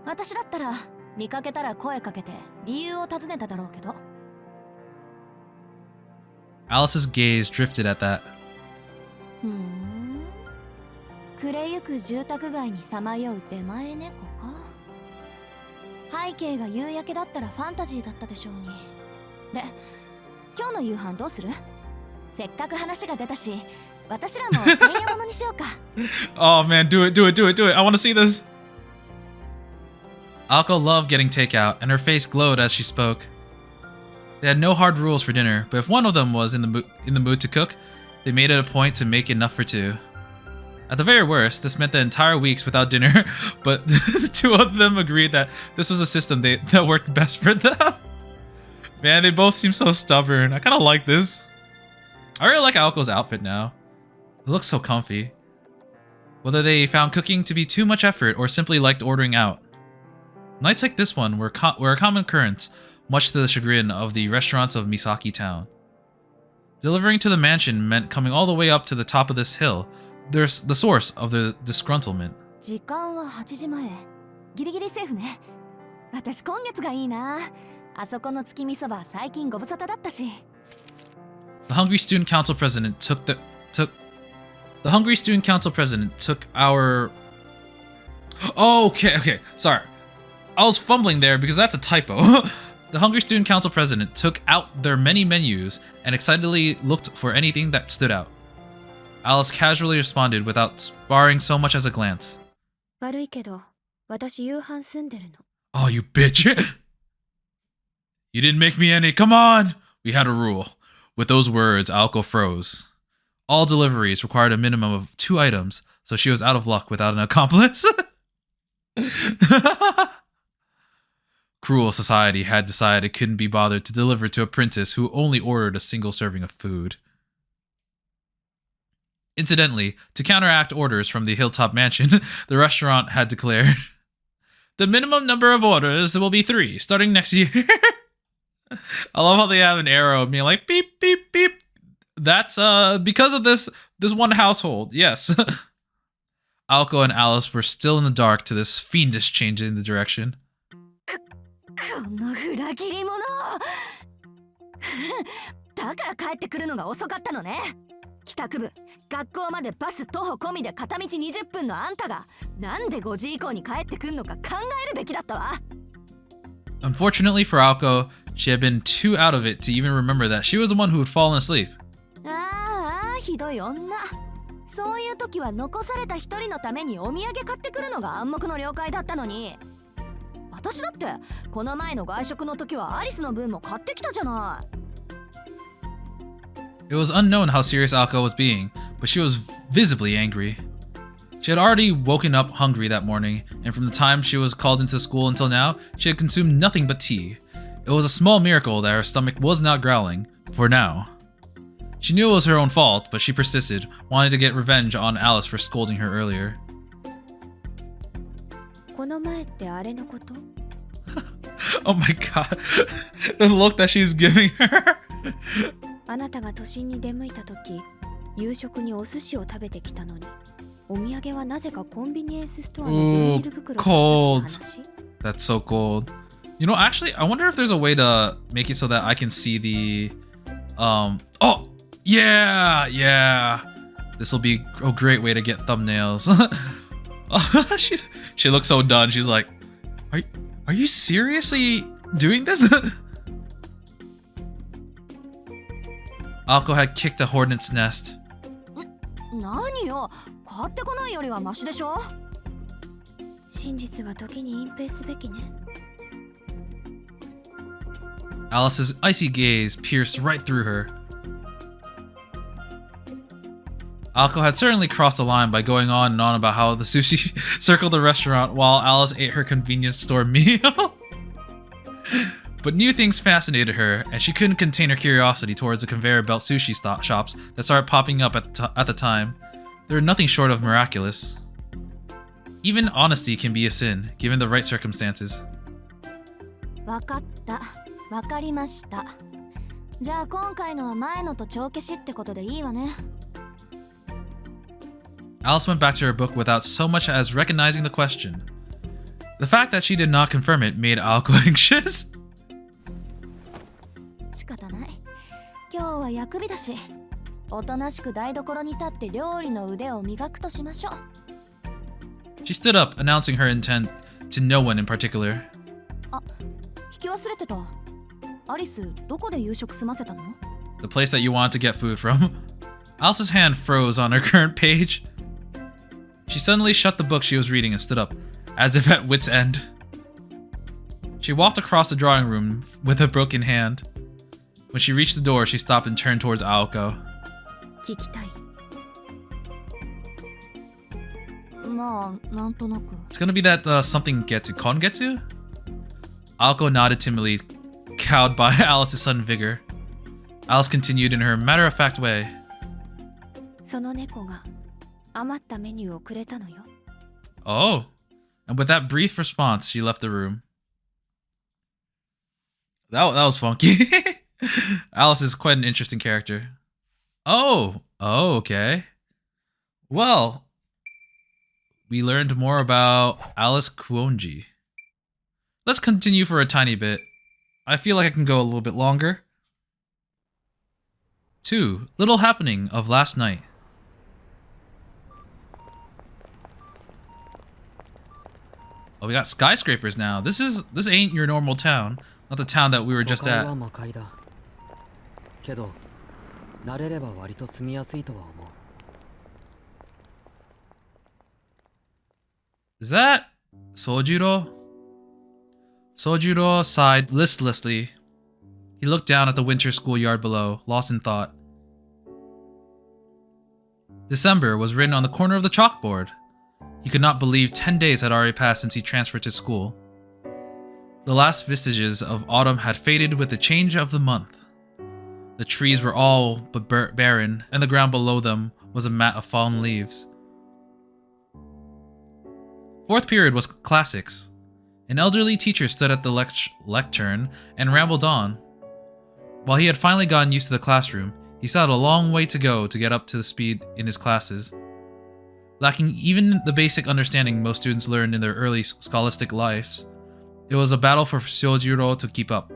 私だったら、見かけたら声かけて理由を尋ねただろうけど。Alice's gaze drifted at that. 暮れゆく住宅街にさまよう出前猫か。背景が夕焼けだったらファンタジーだったでしょうに。で、今日の夕飯どうする？せっかく話が出たし、私らもてんやものにしようか。Oh man, do it, do it, do it, do it. I want to see this. Alko loved getting takeout, and her face glowed as she spoke. They had no hard rules for dinner, but if one of them was in the mood to cook, they made it a point to make enough for two. At the very worst, this meant the entire weeks without dinner, but the two of them agreed that this was a system that worked best for them. Man, they both seem so stubborn. I kind of like this. I really like Alko's outfit now. It looks so comfy. Whether they found cooking to be too much effort or simply liked ordering out. Nights like this one were a common occurrence, much to the chagrin of the restaurants of Misaki Town. Delivering to the mansion meant coming all the way up to the top of this hill. There's the source of the disgruntlement. 時間は8時前。ギリギリセーフね。私今月がいいな。あそこの月見そば最近ご無沙汰だったし。The Hungry Student Council President took our... Oh, okay, sorry. I was fumbling there because that's a typo. The Hungry Student Council President took out their many menus and excitedly looked for anything that stood out. Alice casually responded without sparring so much as a glance. 悪いけど、私夕飯済んでるの。Oh, you bitch. You didn't make me any. Come on! We had a rule. With those words, Alko froze. All deliveries required a minimum of 2 items, so she was out of luck without an accomplice. Cruel society had decided it couldn't be bothered to deliver to a princess who only ordered a single serving of food. Incidentally, to counteract orders from the Hilltop Mansion, the restaurant had declared, the minimum number of orders will be 3, starting next year. I love how they have an arrow being like, beep, beep, beep. That's because of this one household, yes. Alko and Alice were still in the dark to this fiendish change in the direction. この裏切り者。だから帰ってくるのが遅かったのね。帰宅部、学校までバス徒歩込みで片道20分のあんたがなんで5時以降に帰ってくんのか考えるべきだったわ。Unfortunately for Alko, she had been too out of it to even remember that she was the one who had fallen asleep. ああ、ひどい女。そういう時は残された一人のためにお土産買ってくるのが暗黙の了解だったのに。私だってこの前の外食の時はアリスの分も買ってきたじゃない。It was unknown how serious Alko was being, but she was visibly angry. She had already woken up hungry that morning, and from the time she was called into school until now, she had consumed nothing but tea. It was a small miracle that her stomach was not growling, for now. She knew it was her own fault, but she persisted, wanting to get revenge on Alice for scolding her earlier. この前ってあれのこと？ Oh my god. The look that she's giving her. あなたが都心に出向いた時、夕食にお寿司を食べてきたのに、お土産はなぜかコンビニエンスストアのビニール袋だった話。That's so cold. You know, actually, I wonder if there's a way to make it so that I can see the... Oh! Yeah! This will be a great way to get thumbnails. She looks so done. She's like, are you seriously doing this? Alko had kicked a hornet's nest. 何よ、買ってこないよりはマシでしょ。真実は時に隠蔽すべきね。Alice's icy gaze pierced right through her. Alko had certainly crossed the line by going on and on about how the sushi circled the restaurant while Alice ate her convenience store meal. But new things fascinated her, and she couldn't contain her curiosity towards the conveyor belt sushi shops that started popping up at the time. They were nothing short of miraculous. Even honesty can be a sin, given the right circumstances. わかった。わかりました。じゃあ今回のは前のと帳消しってことでいいわね。Alice went back to her book without so much as recognizing the question. The fact that she did not confirm it made Alko anxious. 仕方ない。今日は薬日だし、おとなしく台所に立って料理の腕を磨くとしましょう。She stood up, announcing her intent to no one in particular. あ、引き忘れてた。アリス、どこで夕食済ませたの？ The place that you wanted to get food from. Alice's hand froze on her current page. She suddenly shut the book she was reading and stood up, as if at wit's end. She walked across the drawing room with a broken hand. When she reached the door, she stopped and turned towards Aoko. 聞きたい。まあ、なんとなく。 It's gonna be that something getsu, kongetsu? Aoko nodded timidly, cowed by Alice's sudden vigor. Alice continued in her matter-of-fact way. その猫が余ったメニューをくれたのよ。 Oh. And with that brief response, she left the room. That was funky. Alice is quite an interesting character. Oh, okay. Well, we learned more about Alice Kuonji. Let's continue for a tiny bit. I feel like I can go a little bit longer. 2. Little happening of last night. Oh, we got skyscrapers now. This ain't your normal town. Not the town that we were just at. Is that Sojiro? Sojiro sighed listlessly. He looked down at the winter schoolyard below, lost in thought. December was written on the corner of the chalkboard. He could not believe 10 days had already passed since he transferred to school. The last vestiges of autumn had faded with the change of the month. The trees were all but barren, and the ground below them was a mat of fallen leaves. Fourth period was classics. An elderly teacher stood at the lectern and rambled on. While he had finally gotten used to the classroom, he still had a long way to go to get up to the speed in his classes. Lacking even the basic understanding most students learned in their early scholastic lives, it was a battle for Sojiro to keep up.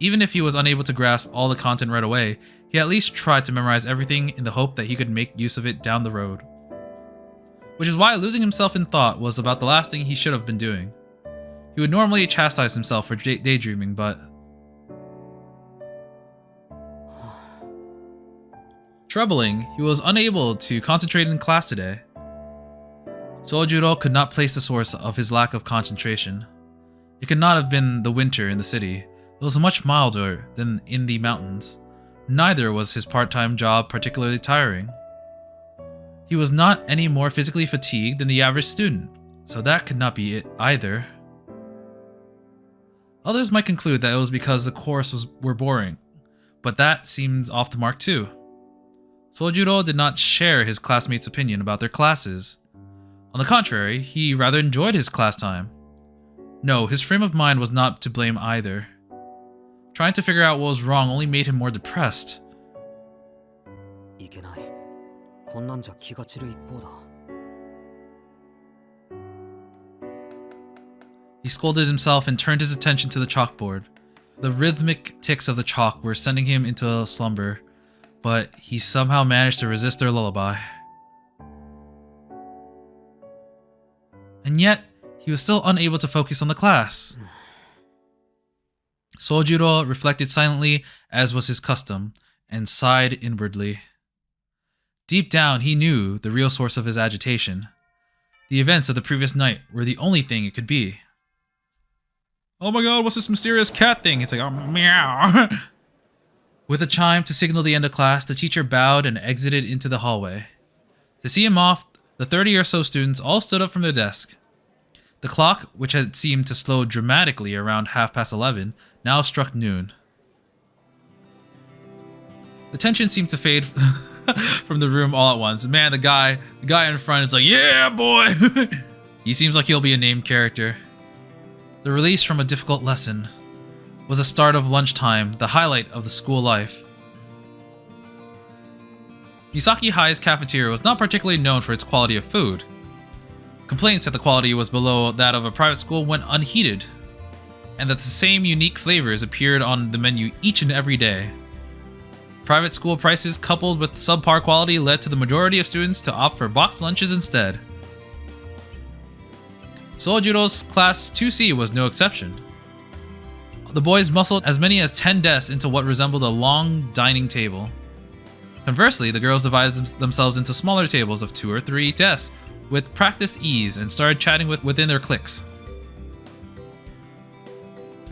Even if he was unable to grasp all the content right away, he at least tried to memorize everything in the hope that he could make use of it down the road. Which is why losing himself in thought was about the last thing he should have been doing. He would normally chastise himself for daydreaming, but... Troubling, he was unable to concentrate in class today. Sojiro could not place the source of his lack of concentration. It could not have been the winter in the city. It was much milder than in the mountains. Neither was his part-time job particularly tiring. He was not any more physically fatigued than the average student, so that could not be it either. Others might conclude that it was because the courses were boring, but that seemed off the mark too. Sojiro did not share his classmates' opinion about their classes. On the contrary, he rather enjoyed his class time. No, his frame of mind was not to blame either. Trying to figure out what was wrong only made him more depressed. He scolded himself and turned his attention to the chalkboard. The rhythmic ticks of the chalk were sending him into a slumber, but he somehow managed to resist their lullaby. And yet, he was still unable to focus on the class. Sojiro reflected silently, as was his custom, and sighed inwardly. Deep down, he knew the real source of his agitation. The events of the previous night were the only thing it could be. Oh my god, what's this mysterious cat thing? It's like, oh, meow. With a chime to signal the end of class, the teacher bowed and exited into the hallway. To see him off, the 30 or so students all stood up from their desk. The clock, which had seemed to slow dramatically around 11:30, now struck noon. The tension seemed to fade from the room all at once. Man, the guy in front is like, yeah, boy! He seems like he'll be a named character. The release from a difficult lesson was the start of lunchtime, the highlight of the school life. Misaki High's cafeteria was not particularly known for its quality of food. Complaints that the quality was below that of a private school went unheeded, and that the same unique flavors appeared on the menu each and every day. Private school prices coupled with subpar quality led to the majority of students to opt for boxed lunches instead. Sojiro's class 2C was no exception. The boys muscled as many as 10 desks into what resembled a long dining table. Conversely, the girls divided themselves into smaller tables of 2 or 3 desks with practiced ease and started chatting within their cliques.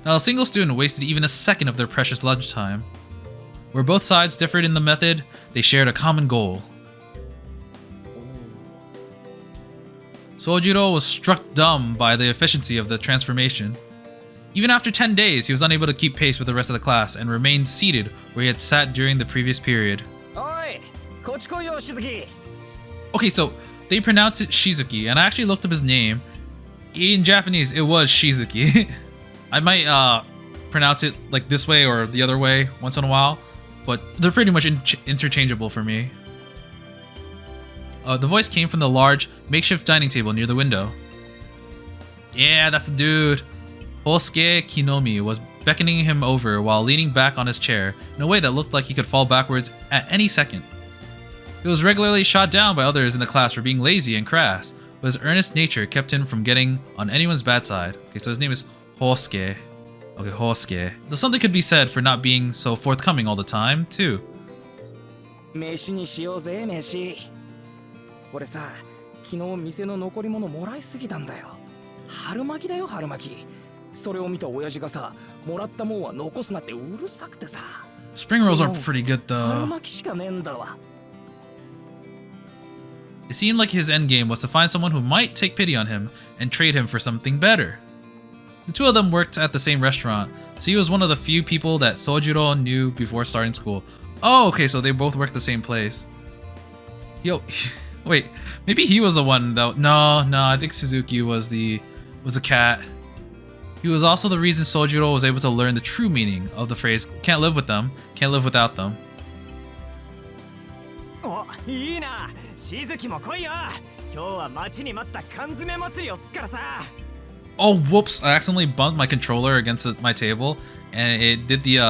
Not a single student wasted even a second of their precious lunchtime. Where both sides differed in the method, they shared a common goal. Sojiro was struck dumb by the efficiency of the transformation. Even after 10 days, he was unable to keep pace with the rest of the class and remained seated where he had sat during the previous period. Okay, so they pronounce it Shizuki, and I actually looked up his name. In Japanese, it was Shizuki. I might pronounce it like this way or the other way once in a while, but they're pretty much interchangeable for me. The voice came from the large makeshift dining table near the window. Yeah, that's the dude. Hosuke Kinomi was beckoning him over while leaning back on his chair in a way that looked like he could fall backwards at any second. He was regularly shot down by others in the class for being lazy and crass, but his earnest nature kept him from getting on anyone's bad side. Okay, so his name is Hosuke. Okay, Hosuke. Though something could be said for not being so forthcoming all the time, too. 飯にしようぜ、飯。俺さ、昨日店の残り物もらいすぎたんだよ。春巻きだよ、春巻き。それを見た親父がさ、もらったもんは残すなってうるさくてさ。Spring rolls are pretty good though. 春巻きしかねえんだわ。It seemed like his endgame was to find someone who might take pity on him and trade him for something better. The two of them worked at the same restaurant, so he was one of the few people that Sojiro knew before starting school. Oh, okay, so they both worked the same place. Yo, wait, maybe he was the one that... No, I think Suzuki was the cat. He was also the reason Sojiro was able to learn the true meaning of the phrase, can't live with them, can't live without them. お、いいな。しずきも来いよ。今日は待ちに待った缶詰祭りをすっからさ。Oh, whoops! I accidentally bumped my controller against my table, and it did the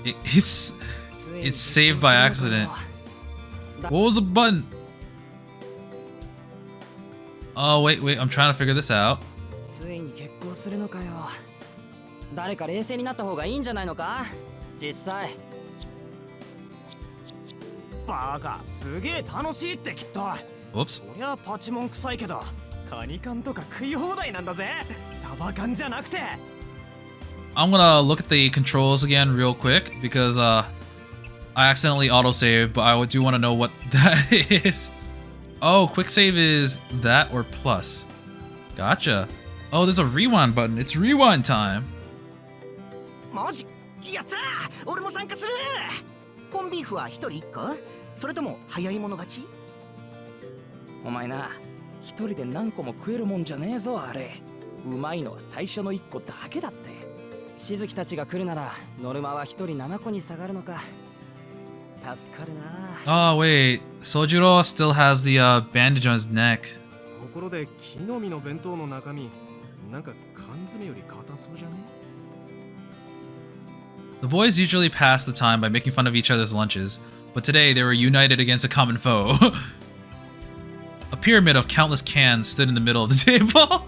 it's saved by accident. What was the button? Oh wait, I'm trying to figure this out. ついに結婚するのかよ。誰か冷静になった方がいいんじゃないのか？実際。バカ、すげえ楽しいってきっと。Whoops. 俺はパチモン臭いけど、カニ缶とか食い放題なんだぜ。サバ缶じゃなくて。I'm gonna look at the controls again real quick because I accidentally autosaved, but I do want to know what that is. Oh, quick save is that or plus. Gotcha. Oh, there's a rewind button. It's rewind time. マジ？やったー！俺も参加する！コンビーフは一人一個？それとも早い者勝ち？お前な、一人で何個も食えるもんじゃねえぞあれ。うまいのは最初の一個だけだって。しずきたちが来るなら、ノルマは一人7個に下がるのか。助かるな。Oh wait, Sojiro still has the bandage on his neck. ところで木の実の弁当の中身、なんか缶詰より硬そうじゃね？ The boys usually passed the time by making fun of each other's lunches, but today they were united against a common foe. A pyramid of countless cans stood in the middle of the table.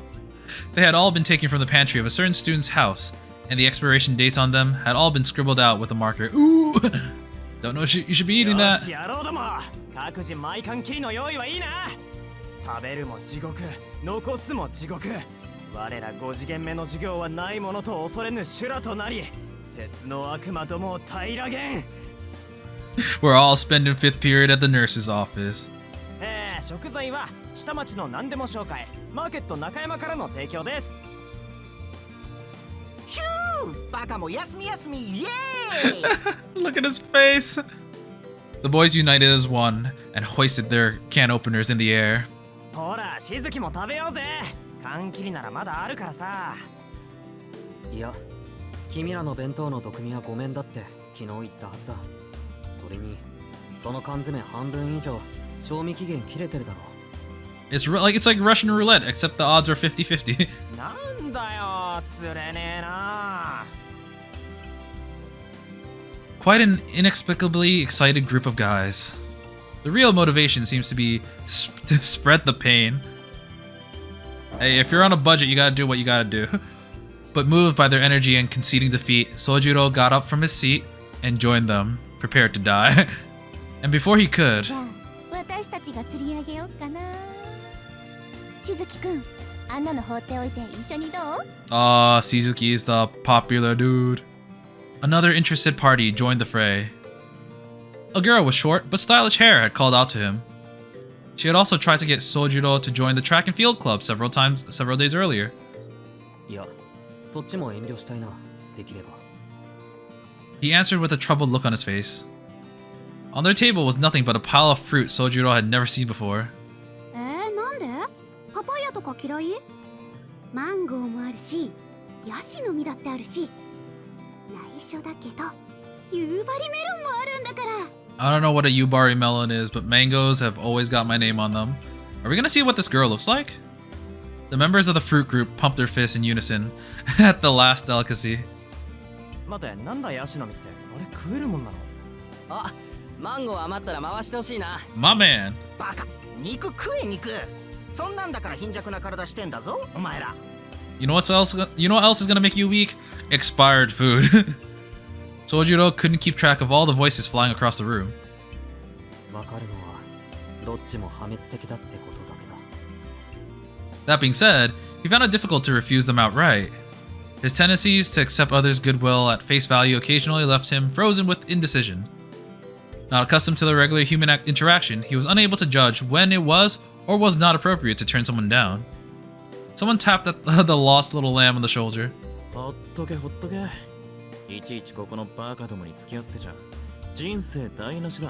They had all been taken from the pantry of a certain student's house, and the expiration dates on them had all been scribbled out with a marker. Ooh! Don't know you should be eating that. 各自毎缶きりの用意はいいな。食べるも地獄、残すも地獄。我ら5次元目の授業はないものと恐れぬ修羅となり、鉄の悪魔どもを平らげん。We're all spending 5th period at the nurse's office. 食材は下町の何でも紹介、マーケット中山からの提供です。ヒュー！バカも休み休みイエーイ！ Look at his face. The boys united as one and hoisted their can openers in the air. ほら、しずきも食べようぜ。缶切りならまだあるからさ。いや、君らの弁当の毒味はごめんだって昨日言ったはずだ。それに、その缶詰半分以上、賞味期限切れてるだろ。It's like Russian roulette, except the odds are 50-50. なんだよ、釣れねえな。 Quite an inexplicably excited group of guys. The real motivation seems to be to spread the pain. Hey, if you're on a budget, you gotta do what you gotta do. But moved by their energy and conceding defeat, Sojiro got up from his seat and joined them, prepared to die. And before he could, じゃあ私たちが釣り上げようかな。しずきくん、あんなの放っておいて一緒にどう？ Shizuki is the popular dude. Another interested party joined the fray. A girl with short but stylish hair had called out to him. She had also tried to get Sojiro to join the track and field club several days earlier. いや、そっちも遠慮したいな、できれば。He answered with a troubled look on his face. On their table was nothing but a pile of fruit Sojiro had never seen before. なんで？パパイヤとか嫌い？マンゴーもあるし、ヤシの実だってあるし、内緒だけど、夕張メロンもあるんだから。I don't know what a Yubari melon is, but mangoes have always got my name on them. Are we gonna see what this girl looks like? The members of the fruit group pumped their fists in unison at the last delicacy. 待て、なんだヤシの実ってあれ食えるもんなの？あ、マンゴー余ったら回してほしいな。 My man. バカ、肉食え肉。そんなんだから貧弱な体してんだぞ、お前ら。You know what else is gonna make you weak? Expired food. Sojiro couldn't keep track of all the voices flying across the room. わかるのは、どっちも破滅的だってことだけだ。 That being said, he found it difficult to refuse them outright. His tendencies to accept others' goodwill at face value occasionally left him frozen with indecision. Not accustomed to the regular human interaction, he was unable to judge when it was or was not appropriate to turn someone down. Someone tapped at the lost little lamb on the shoulder. ほっとけほっとけ。いちいちここのバカどもに付き合ってちゃ人生台無しだ。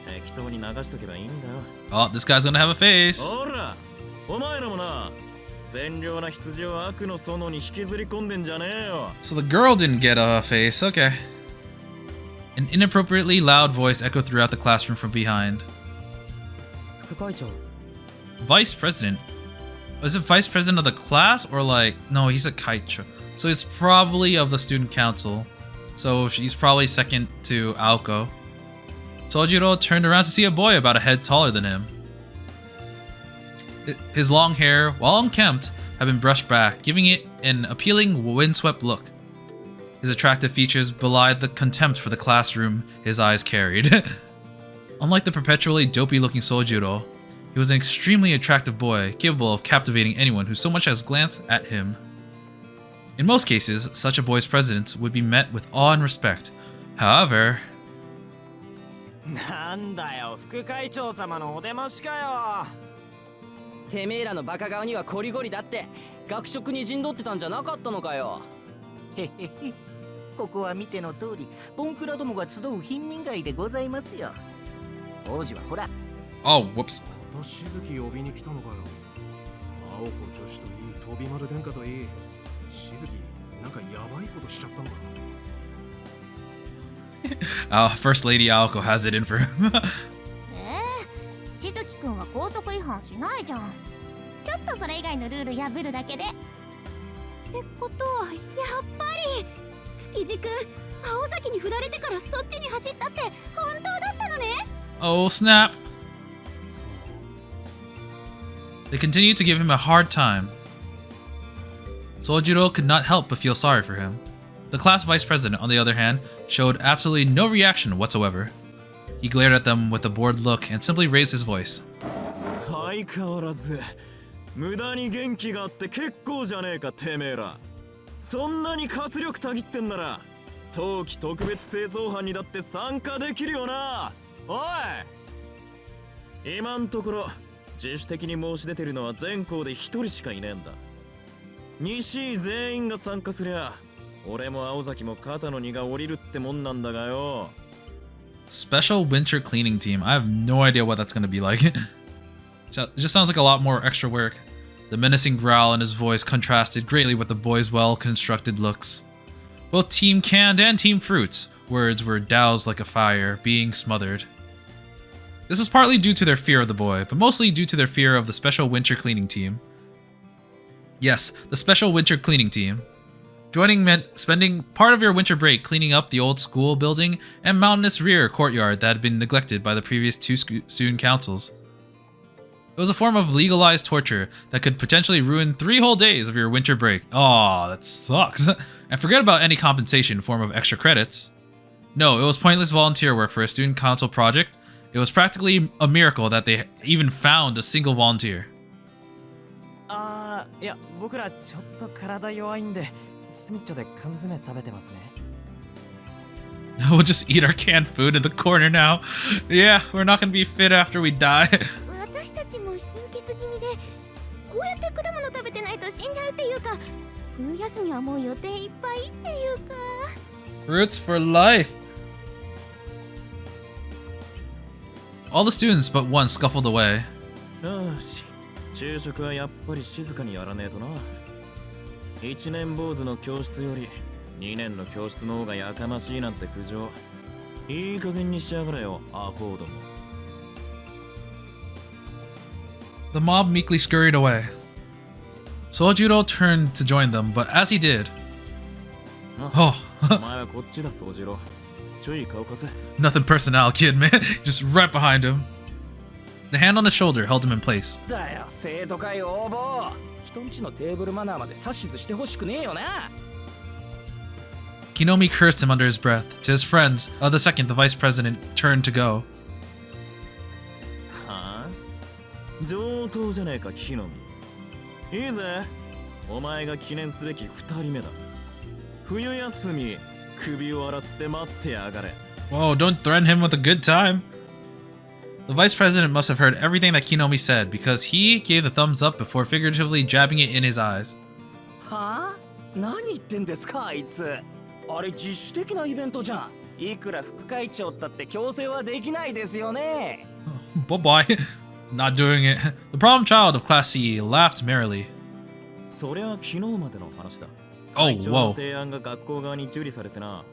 適当に流しとけばいいんだよ。Oh, this guy's gonna have a face. ほら、お前らもな、善良な羊を悪の園に引きずり込んでんじゃねえよ。 So the girl didn't get a face, okay. An inappropriately loud voice echoed throughout the classroom from behind. 副会長、 Vice president? Is it vice president of the class or like, no, he's a kaicho. So it's probably of the student council. So she's probably second to Aoko. Sojiro turned around to see a boy about a head taller than him. His long hair, while unkempt, had been brushed back, giving it an appealing windswept look. His attractive features belied the contempt for the classroom his eyes carried. Unlike the perpetually dopey-looking Sojiro, he was an extremely attractive boy, capable of captivating anyone who so much as glanced at him. In most cases, such a boy's presence would be met with awe and respect. However... なんだよ、副会長様のお出ましかよ。てめえらのバカ顔にはコリゴリだって、学食に陣取ってたんじゃなかったのかよ。へへへ。ここは見ての通り、ボンクラどもが集う貧民街でございますよ。王子はほら。Oh, whoops. またしずき呼びに来たのかよ。青子女子といい、飛び丸殿下といい。しずき、なんかやばいことしちゃったのか。First Lady Aoko has it in for him. しずきくんは校則違反しないじゃん。ちょっとそれ以外のルール破るだけで。ってことはやっぱり築地くん、青崎に振られてからそっちに走ったって本当だったのね。 Oh, snap. They continued to give him a hard time. Sojiro could not help but feel sorry for him. The class vice president, on the other hand, showed absolutely no reaction whatsoever. He glared at them with a bored look and simply raised his voice. 相変わらず無駄に元気があって結構じゃねえか、てめえら。そんなに活力たぎってんなら冬季特別清掃班にだって参加できるよな。おい、今んところ自主的に申し出てるのは全校で一人しかいねえんだ。西井全員が参加すりゃ俺も青崎も肩の荷が下りるってもんなんだがよ。 Special winter cleaning team. I have no idea what that's gonna be like. So it just sounds like a lot more extra work. The menacing growl in his voice contrasted greatly with the boy's well-constructed looks. Both Team Canned and Team Fruits words were doused like a fire, being smothered. This was partly due to their fear of the boy, but mostly due to their fear of the Special Winter Cleaning Team. Yes, the Special Winter Cleaning Team. Joining meant spending part of your winter break cleaning up the old school building and mountainous rear courtyard that had been neglected by the previous two student councils. It was a form of legalized torture that could potentially ruin 3 whole days of your winter break. Aw, that sucks. And forget about any compensation in form of extra credits. No, it was pointless volunteer work for a student council project It was practically a miracle that they even found a single volunteer. いや僕らちょっと体弱いんでスミッチョで缶詰食べてますね。 We'll just eat our canned food in the corner now. Yeah, we're not gonna be fit after we die. 私たちも貧血気味でこうやって果物食べてないと死んじゃうっていうか冬休みはもう予定いっぱいっていうか Roots for life. All the students but one scuffled away. よし、昼食はやっぱり静かにやらねえとな。1年坊主の教室より2年の教室の方がやかましいなんて苦情。いい加減にしやがれよ、アホども。The mob meekly scurried away. Sojiro turned to join them, but as he did, お前はこっちだ、宗次郎。ちょい顔貸せ。 nothing personnel, kid, man. Just right behind him. The hand on his shoulder held him in place. だよ生徒会応募。人んちのテーブルマナーまで指図してほしくねえよな。 Kinomi cursed him under his breath. To his friends, the second the vice president turned to go. はあ？上等じゃねえか、木の実。いいぜ。お前が記念すべき2人目だ。冬休み、首を洗って待ってやがれ。 Whoa, don't threaten him with a good time. The vice president must have heard everything that Kinomi said because he gave the thumbs up before figuratively jabbing it in his eyes. はあ？何言ってんですかあいつ。あれ自主的なイベントじゃん。いくら副会長だって強制はできないですよね。Bye bye. Not doing it. The problem child of Class C laughed merrily. そりゃ昨日までの話だ。 Oh, 会長の whoa. 提案が学校側に受理されてな。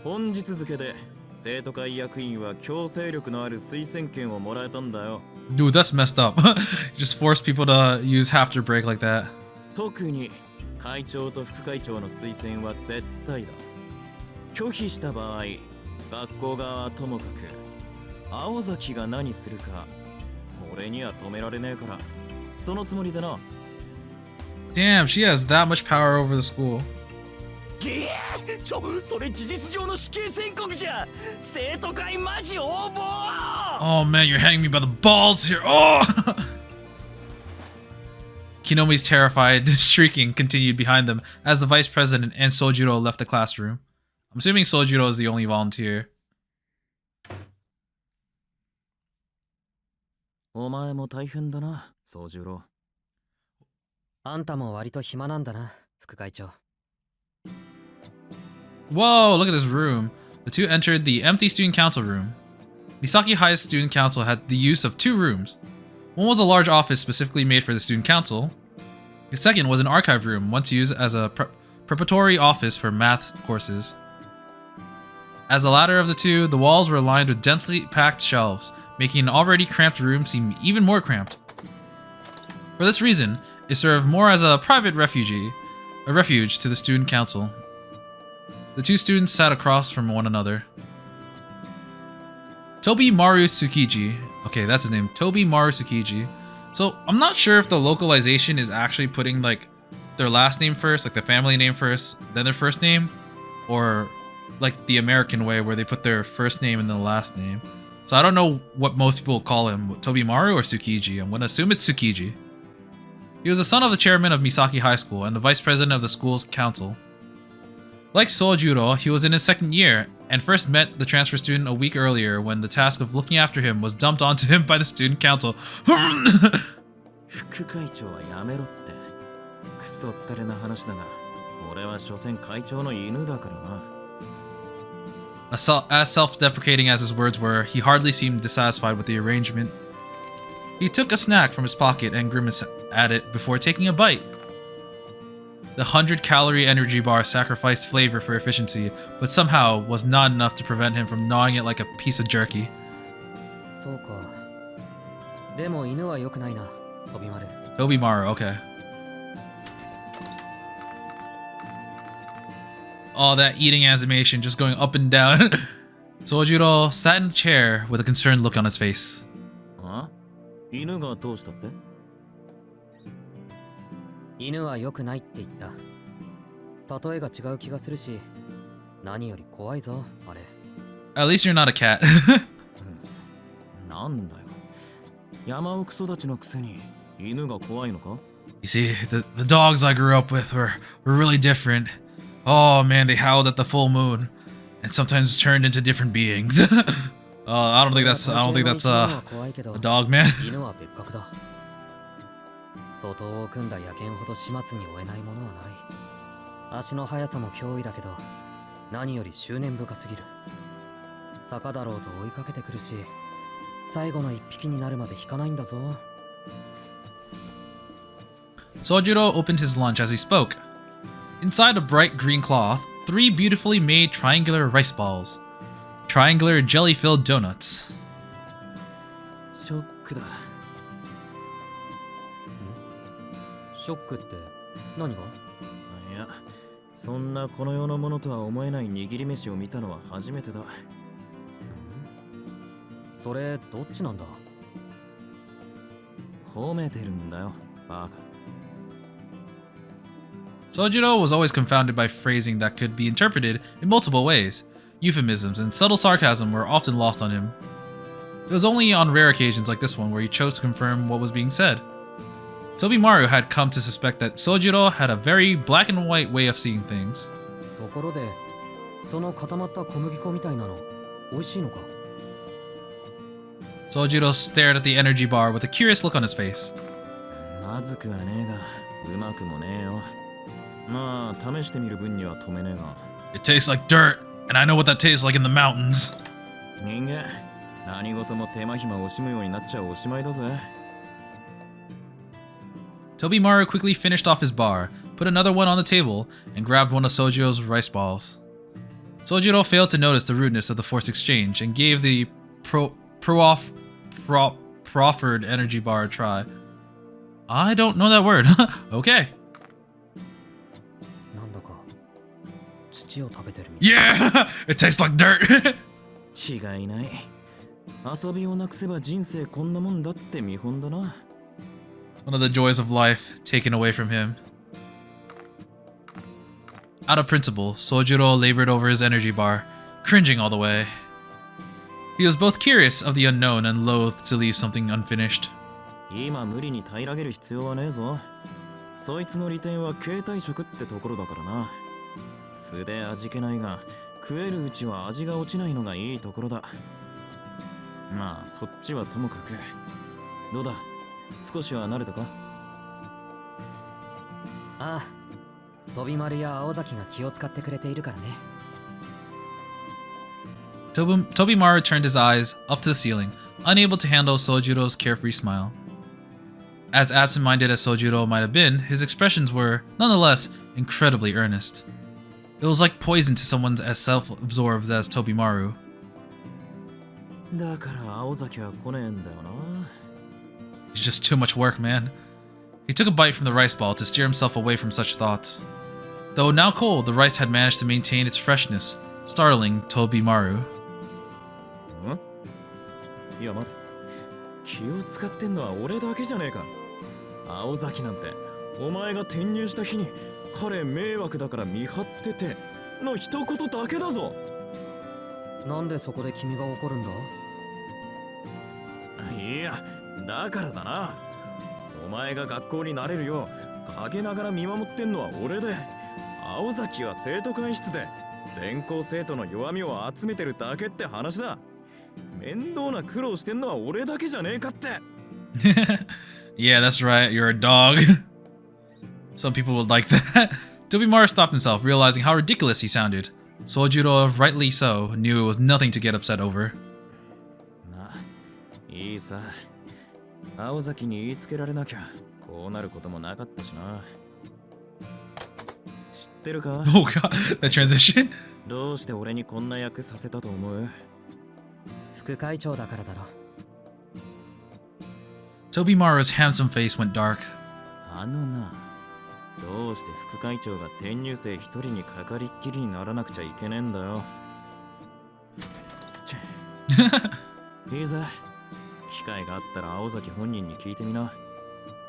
本日付で生徒会役員は強制力のある推薦権をもらえたんだよ。 Dude, that's messed up. Just force people to use half their break like that. 特に会長と副会長の推薦は絶対だ。拒否した場合、学校側はともかく青崎が何するか俺には止められねえから、そのつもりでな。 Damn, she has that much power over the school. げえ、それ事実上の死刑宣告じゃ。生徒会マジ応募。 Oh man, you're hanging me by the balls here. Oh! Kinomi's terrified shrieking continued behind them as the vice president and Sojiro left the classroom. I'm assuming Sojiro is the only volunteer. お前も大変だな、宗十郎。あんたも割と暇なんだな、副会長。 Whoa, look at this room. The two entered the empty student council room. Misaki High's student council had the use of two rooms. One was a large office specifically made for the student council. The second was an archive room, once used as a preparatory office for math courses. As the latter of the two, the walls were lined with densely packed shelves, making an already cramped room seem even more cramped. For this reason, it served more as a private refuge to the student council. The two students sat across from one another. Tobi Maru Tsukiji. Okay, that's his name. Tobi Maru Tsukiji. So, I'm not sure if the localization is actually putting, like, their last name first, like the family name first, then their first name, or, like, the American way where they put their first name and then the last name. So, I don't know what most people call him, Tobi Maru or Tsukiji. I'm gonna assume it's Tsukiji. He was the son of the chairman of Misaki High School and the vice president of the school's council. Like Sojuro, he was in his second year, and first met the transfer student a week earlier when the task of looking after him was dumped onto him by the student council. 副会長はやめろって。クソったれな話だが、俺は所詮会長の犬だからな。As self-deprecating as his words were, he hardly seemed dissatisfied with the arrangement. He took a snack from his pocket and grimaced at it before taking a bite. The 100-calorie energy bar sacrificed flavor for efficiency, but somehow was not enough to prevent him from gnawing it like a piece of jerky. そうか。でも犬は良くないな、飛び丸。Tobi Maru, okay. All that eating animation just going up and down. Sojiro sat in the chair with a concerned look on his face. あ？犬がどうしたって？犬は良くないって言った。例えが違う気がするし、何より怖いぞ、あれ。At least you're not a cat. なんだよ。山奥育ちのくせに犬が怖いのか？ You see, the dogs I grew up with were really different. Oh man, they howled at the full moon, and sometimes turned into different beings. I don't think that's a dog, man. 犬は別格だ。徒党を組んだ野犬ほど始末に追えないものはない。足の速さも脅威だけど、何より執念深すぎる。坂だろうと追いかけてくるし、最後の一匹になるまで引かないんだぞ。Sojiro opened his lunch as he spoke. Inside a bright green cloth, 3 beautifully made triangular rice balls. Triangular jelly-filled donuts. ショックだ。ショックって何が？いや、そんなこの世のものとは思えない握り飯を見たのは初めてだ。それどっちなんだ？褒めてるんだよ、バカ。Sojiro was always confounded by phrasing that could be interpreted in multiple ways. Euphemisms and subtle sarcasm were often lost on him. It was only on rare occasions like this one where he chose to confirm what was being said. Tobimaru had come to suspect that Sojiro had a very black and white way of seeing things. ところで、その固まった小麦粉みたいなの、美味しいのか？ Sojiro stared at the energy bar with a curious look on his face. まずくはねえが、うまくもねえよ。まあ、試してみる分には止めねえが。It tastes like dirt, and I know what that tastes like in the mountains. 人間、何事も手間暇惜しむようになっちゃおしまいだぜ。Tobimaru quickly finished off his bar, put another one on the table, and grabbed one of Sojiro's rice balls. Sojiro failed to notice the rudeness of the forced exchange and gave the proffered energy bar a try. I don't know that word. Okay. なんだか土を食べてるみたい。Yeah! It tastes like dirt! 違いない。遊びをなくせば人生こんなもんだって見本だな。One of the joys of life taken away from him. Out of principle, Sojiro labored over his energy bar, cringing all the way. He was both curious of the unknown and loath to leave something unfinished. 今無理に平らげる必要はねえぞ。そいつの利点は携帯食ってところだからな。素で味気ないが、食えるうちは味が落ちないのがいいところだ。まあ、そっちはともかく。どうだ、少しは慣れたか？ああ、飛丸や青崎が気を使ってくれているからね。Tobimaru turned his eyes up to the ceiling, unable to handle Sojiro's carefree smile. As absent-minded as Sojiro might have been, his expressions were, nonetheless, incredibly earnest. It was like poison to someone as self-absorbed as Tobimaru. だから青崎は来ねえんだよな。It's just too much work, man. He took a bite from the rice ball to steer himself away from such thoughts. Though now cold, the rice had managed to maintain its freshness, startling Tobimaru. いや待て、気を使ってんのは俺だけじゃねえか。青崎なんてお前が転入した日に彼迷惑だから見張ってての一言だけだぞ。なんでそこで君が怒るんだ？いや、だからだな。お前が学校になれるよう陰ながら見守ってんのは俺で、青崎は生徒会室で全校生徒の弱みを集めてるだけって話だ。面倒な苦労してんのは俺だけじゃねえかって。Yeah, that's right, you're a dog. Some people would like that. Tobimaru stopped himself, realizing how ridiculous he sounded. Sojiro, rightly so, knew it was nothing to get upset over. まあ、いいさ。青崎に言いつけられなきゃこうなることもなかったしな。知ってるか？ Oh god, that transition? どうして俺にこんな役させたと思う？副会長だからだろ。Tobimaru's handsome face went dark. あのな、どうして副会長が転入生一人にかかりっきりにならなくちゃいけねえんだよ。いいぜ。機会があったら青崎本人に聞いてみな。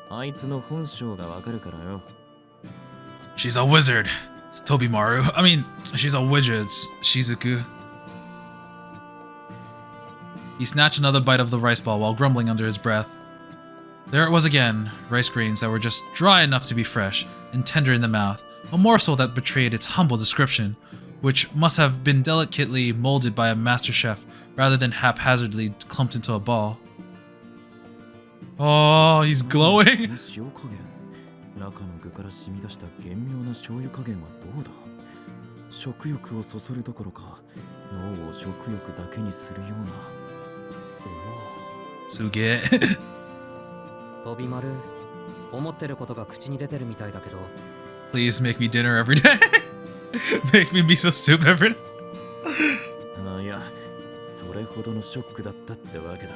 あいつの本性がわかるからよ。She's a wizard, it's Tobimaru. I mean, she's a wizard, it's Shizuku. He snatched another bite of the rice ball while grumbling under his breath. There it was again, rice grains that were just dry enough to be fresh and tender in the mouth, a morsel that betrayed its humble description, which must have been delicately molded by a master chef rather than haphazardly clumped into a ball. Oh, he's glowing! 塩加減、中の具から染み出した厳妙な醤油加減はどうだ。食欲をそそるどころか、脳を食欲だけにするような。すげえ。飛び丸、思ってることが口に出てるみたいだけど。Please make me dinner every day. Make me miso soup every day. あ、いや、それほどのショックだったってわけだ。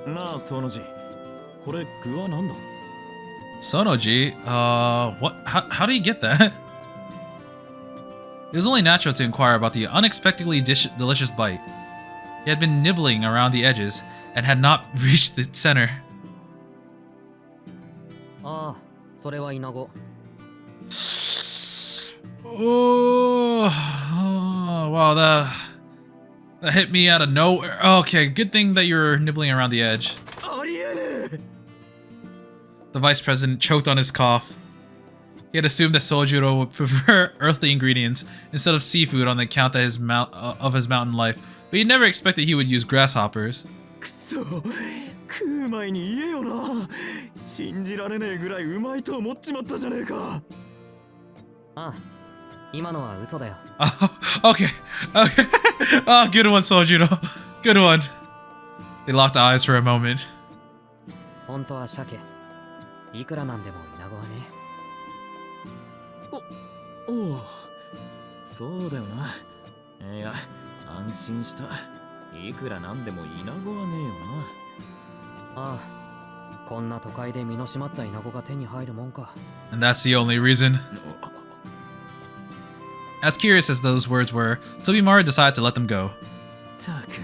なあ、その字。これ具は何だ？ Sonoji? What? How do you get that? It was only natural to inquire about the unexpectedly delicious bite. He had been nibbling around the edges and had not reached the center. ああ、それはイナゴ。Oh, wow, that hit me out of nowhere. Okay, good thing that you're nibbling around the edge. The vice president choked on his cough. He had assumed that Sojiro would prefer earthly ingredients instead of seafood on the account that of his mountain life, but he never expected he would use grasshoppers. くそ、食う前に言えよな。信じられねえぐらいうまいと思っちまったじゃねえか。ああ、今のは嘘だよ。Okay. Oh, good one, Sojiro. Good one. They locked eyes for a moment. 本当は鮭。いくらなんでもイナゴはね。おお、そうだよな。いや、安心した。いくらなんでもイナゴはねえよな。ああ、こんな都会で身の締まったイナゴが手に入るもんか。And that's the only reason. As curious as those words were, Tobimaru decided to let them go. たく、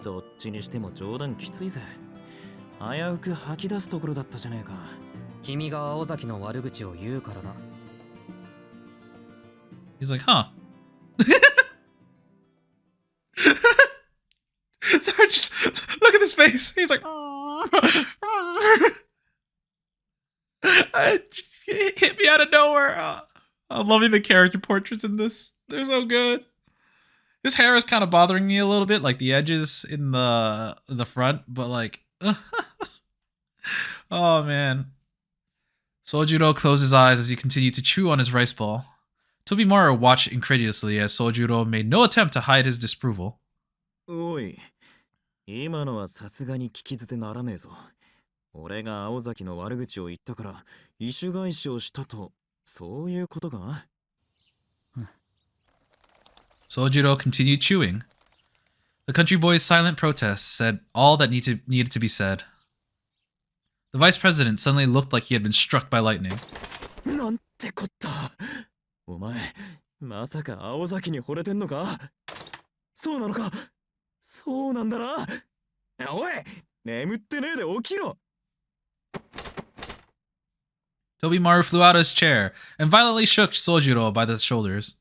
どっちにしても冗談きついぜ。危うく吐き出すところだったじゃねえか。君が青崎の悪口を言うからだ。He's like, huh? Sorry, just look at his face. He's like, it hit me out of nowhere. I'm loving the character portraits in this. They're so good. His hair is kind of bothering me a little bit, like the edges in the front, but like, oh man. Sojiro closed his eyes as he continued to chew on his rice ball. Tobimaru watched incredulously as Sojiro made no attempt to hide his disapproval. おい、今のはさすがに聞き捨てならねえぞ。俺が青崎の悪口を言ったから意種返しをしたと、そういうことか？ Sojiro continued chewing. The country boy's silent protest said all that needed to be said. The vice president suddenly looked like he had been struck by lightning. なんてこった。お前、まさか青崎に惚れてんのか？そうなのか？そうなんだな。おい、眠ってねえで起きろ。Tobimaru flew out of his chair and violently shook Sojiro by the shoulders.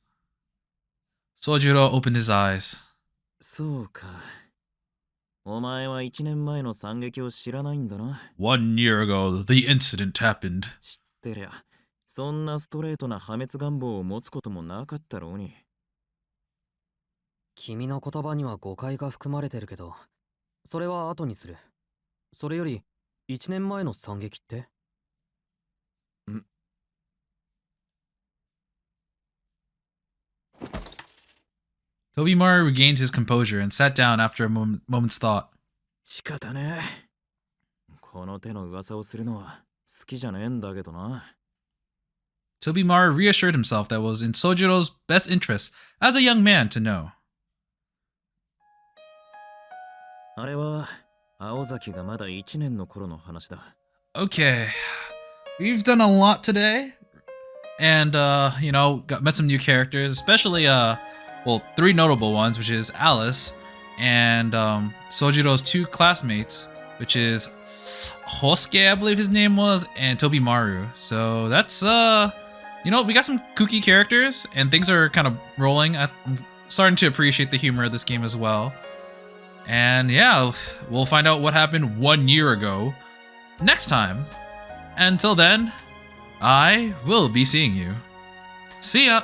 Sojiro opened his eyes. そうか。お前は1年前の惨劇を知らないんだな。1 year ago, the incident happened. 知ってりゃ、そんなストレートな破滅願望を持つこともなかったろうに。君の言葉には誤解が含まれてるけど、それは後にする。それより、1年前の惨劇って？ん？ Tobimaru regained his composure and sat down after a moment's thought. 仕方ねえ。この手の噂をするのは好きじゃねえんだけどな。Tobimaru reassured himself that it was in Sojiro's best interest as a young man to know. あれは青崎がまだ1年の頃の話だ。 Okay, we've done a lot today, and met some new characters, especially 3 notable ones, which is Alice and Sojiro's 2 classmates, which is Hosuke, I believe his name was, and Tobimaru. So that's we got some kooky characters, and things are kind of rolling. starting to appreciate the humor of this game as well. And yeah, we'll find out what happened 1 year ago next time. Until then, I will be seeing you. See ya!